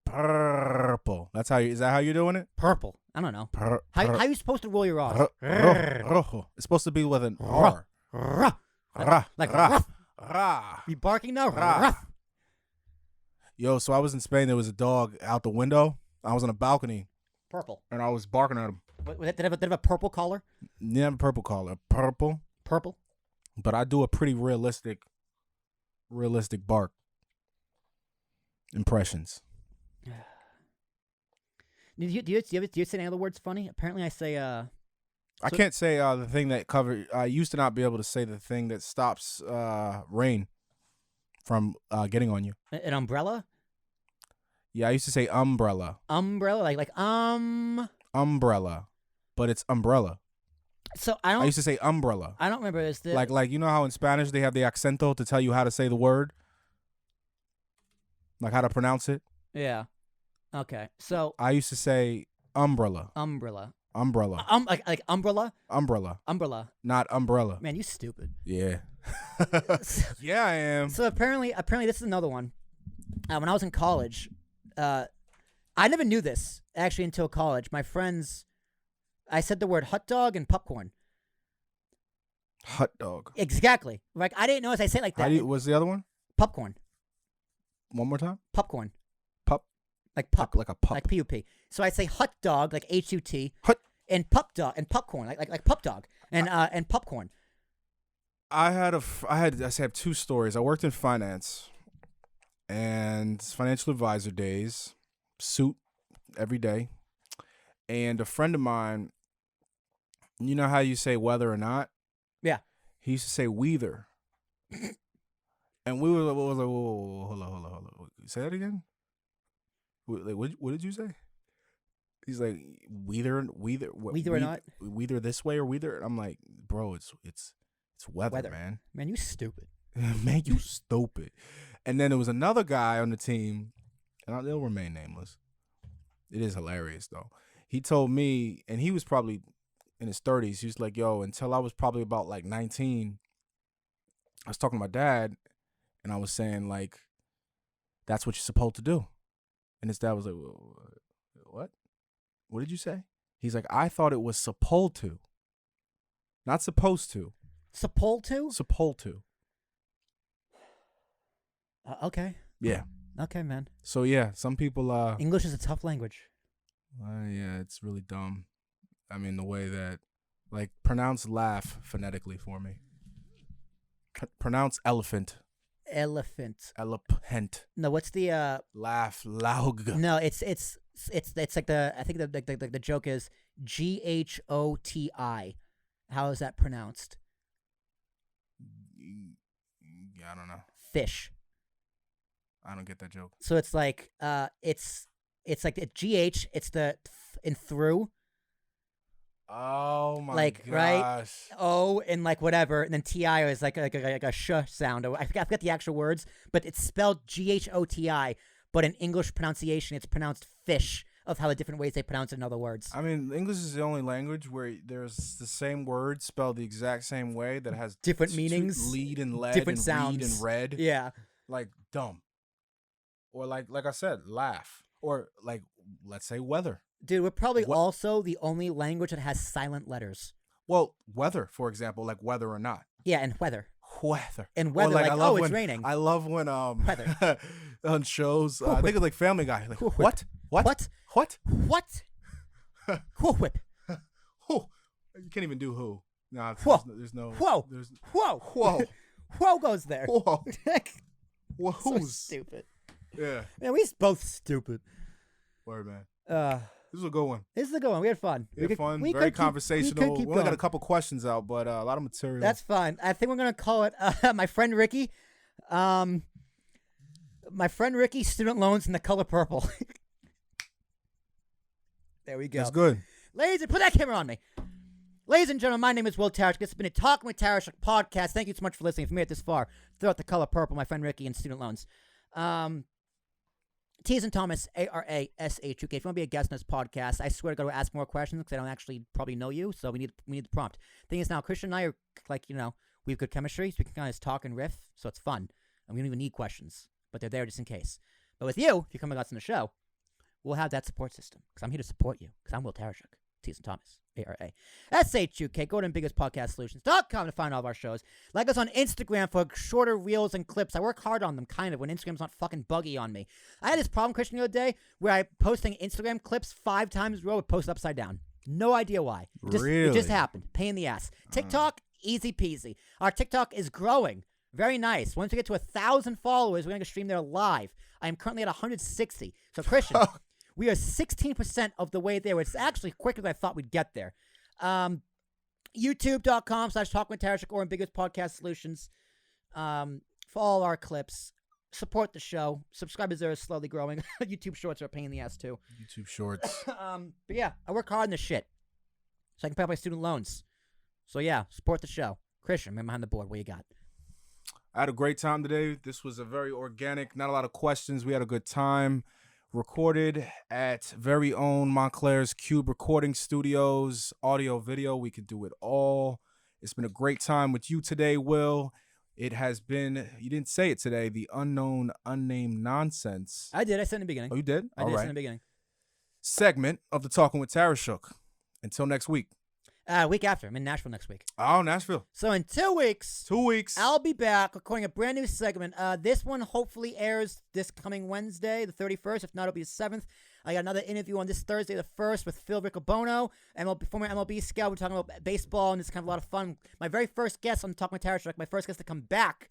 purple. That's how you. Is that how you're doing it? purple. I don't know. How are you supposed to roll your R's? Rojo. It's supposed to be with an R. Like Ra. ruff. Ra. You barking now? Ra. Ruff. Yo, so I was in Spain. There was a dog out the window. I was on a balcony Purple. and I was barking at him. Did it have a purple collar? Yeah, purple collar. Purple. Purple. But I do a pretty realistic bark impressions. Do you say any other words funny? Apparently, I say I can't say the thing that covered. I used to not be able to say the thing that stops rain from getting on you. an umbrella. Yeah, I used to say umbrella. Umbrella, like Umbrella, but it's umbrella. So I used to say umbrella. I don't remember. Is the Like you know how in Spanish they have the accento to tell you how to say the word, like how to pronounce it. Yeah. Okay. So I used to say umbrella. umbrella. Umbrella. Like umbrella. Umbrella. Umbrella. Not umbrella. Man, you stupid. Yeah. Yeah, I am. So apparently this is another one. When I was in college, I never knew this actually until college. My friends, I said the word hot dog and popcorn. Hot dog. Exactly. Like I didn't know as I say it like that. What's the other one? Popcorn. One more time. Popcorn. Pup. Like pup. Like a pup. Like P-U-P. So I say hot dog like H-U-T. Hut. And pup dog and popcorn like pup dog and popcorn. I have two stories. I worked in finance and financial advisor days, suit every day. And a friend of mine, you know how you say whether or not? Yeah. He used to say weather. And we were like, whoa, hold on. Say that again? What did you say? He's like, weather or not? Weather this way or weather? I'm like, bro, it's weather, man. Man, you stupid. Man, you stupid. And then there was another guy on the team, and they'll remain nameless. It is hilarious, though. He told me, and he was probably in his 30s, he was like, yo, until I was probably about like 19, I was talking to my dad, and I was saying, like, that's what you're supposed to do. And his dad was like, what? What did you say? He's like, I thought it was supposed to. Not supposed to. Supposed to? Supposed to. Okay. Yeah. Okay, man. So, yeah, some people... English is a tough language. Yeah, it's really dumb. I mean, the way that... Like, pronounce laugh phonetically for me. Pronounce elephant. Elephant. Elephant. No, what's the... Laugh loud. No, it's like the... I think the joke is Ghoti. How is that pronounced? Yeah, I don't know. Fish. I don't get that joke. So it's like it's like the GH. It's the in through. Oh my like, gosh! Right? O and like whatever, and then TI is like a sh sound. I forgot the actual words, but it's spelled GHOTI. But in English pronunciation, it's pronounced fish. Of how the different ways they pronounce it in other words. I mean, English is the only language where there's the same word spelled the exact same way that has different meanings, lead and lead, different and sounds, read and red. Yeah, like dumb, or like I said, laugh, or like let's say weather. Dude, we're probably also the only language that has silent letters. Well, weather, for example, like whether or not. Yeah, and weather. Weather. And weather, like oh, it's raining. I love when weather on shows. I think it's like Family Guy. Like what? Cool whip. Who? You can't even do who. Nah, Whoa. there's no. Whoa. There's, Whoa. whoa. Whoa goes there. Whoa. So Who's? stupid. Yeah. Man, we both stupid. Word, man. This is a good one. This is a good one. We had fun. We had fun. Very could conversational. keep We only got going. a couple questions out, but a lot of material. That's fine. I think we're gonna call it my friend Rickie. My friend Rickie, student loans in the color purple. There we go. That's good. Ladies, put that camera on me. Ladies and gentlemen, my name is Will Tarashuk. This has been a Talking with Tarashuk podcast. Thank you so much for listening. If you made it this far, throughout the color purple, my friend Rickie and student loans. T as in Thomas, Arashuk. If you want to be a guest on this podcast, I swear to God, ask more questions because I don't actually probably know you, so we need the prompt. Thing is, now Christian and I are like, we have good chemistry, so we can kind of just talk and riff, so it's fun, and we don't even need questions, but they're there just in case. But with you, if you come with us on the show, we'll have that support system because I'm here to support you because I'm Will Tarashuk. T as in Thomas, Arashuk. Go to ambiguouspodcastsolutions.com to find all of our shows. Like us on Instagram for shorter reels and clips. I work hard on them, kind of, when Instagram's not fucking buggy on me. I had this problem, Christian, the other day where I posting Instagram clips 5 times in a row would post upside down. No idea why. It just happened. Pain in the ass. TikTok, easy peasy. Our TikTok is growing. Very nice. Once we get to 1,000 followers, we're going to stream there live. I am currently at 160. So, Christian, we are 16% of the way there. It's actually quicker than I thought we'd get there. YouTube.com/TalkWithTarashuk or Ambiguous Podcast Solutions for all our clips. Support the show. Subscribers there are slowly growing. YouTube Shorts are a pain in the ass, too. YouTube Shorts. But yeah, I work hard on this shit so I can pay off my student loans. So yeah, support the show. Christian, man behind the board. What you got? I had a great time today. This was a very organic, not a lot of questions. We had a good time. Recorded at very own Montclair's Cube Recording Studios. Audio, video, we could do it all. It's been a great time with you today, Will. It has been, you didn't say it today, the Unknown Unnamed Nonsense. I did. I said in the beginning. Oh, you did? I did say in the beginning. Segment of the Talking with Tarashuk. Until next week. Week after. I'm in Nashville next week. Oh, Nashville. So in 2 weeks. 2 weeks. I'll be back recording a brand new segment. This one hopefully airs this coming Wednesday, the 31st. If not, it'll be the 7th. I got another interview on this Thursday, the 1st, with Phil Riccobono, former MLB scout. We're talking about baseball, and it's kind of a lot of fun. My very first guest on Talking with Tarashuk, my first guest to come back.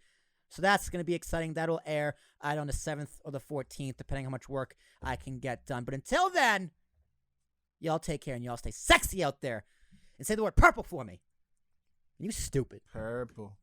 So that's going to be exciting. That'll air either on the 7th or the 14th, depending how much work I can get done. But until then, y'all take care and y'all stay sexy out there. And say the word purple for me. You stupid. Purple.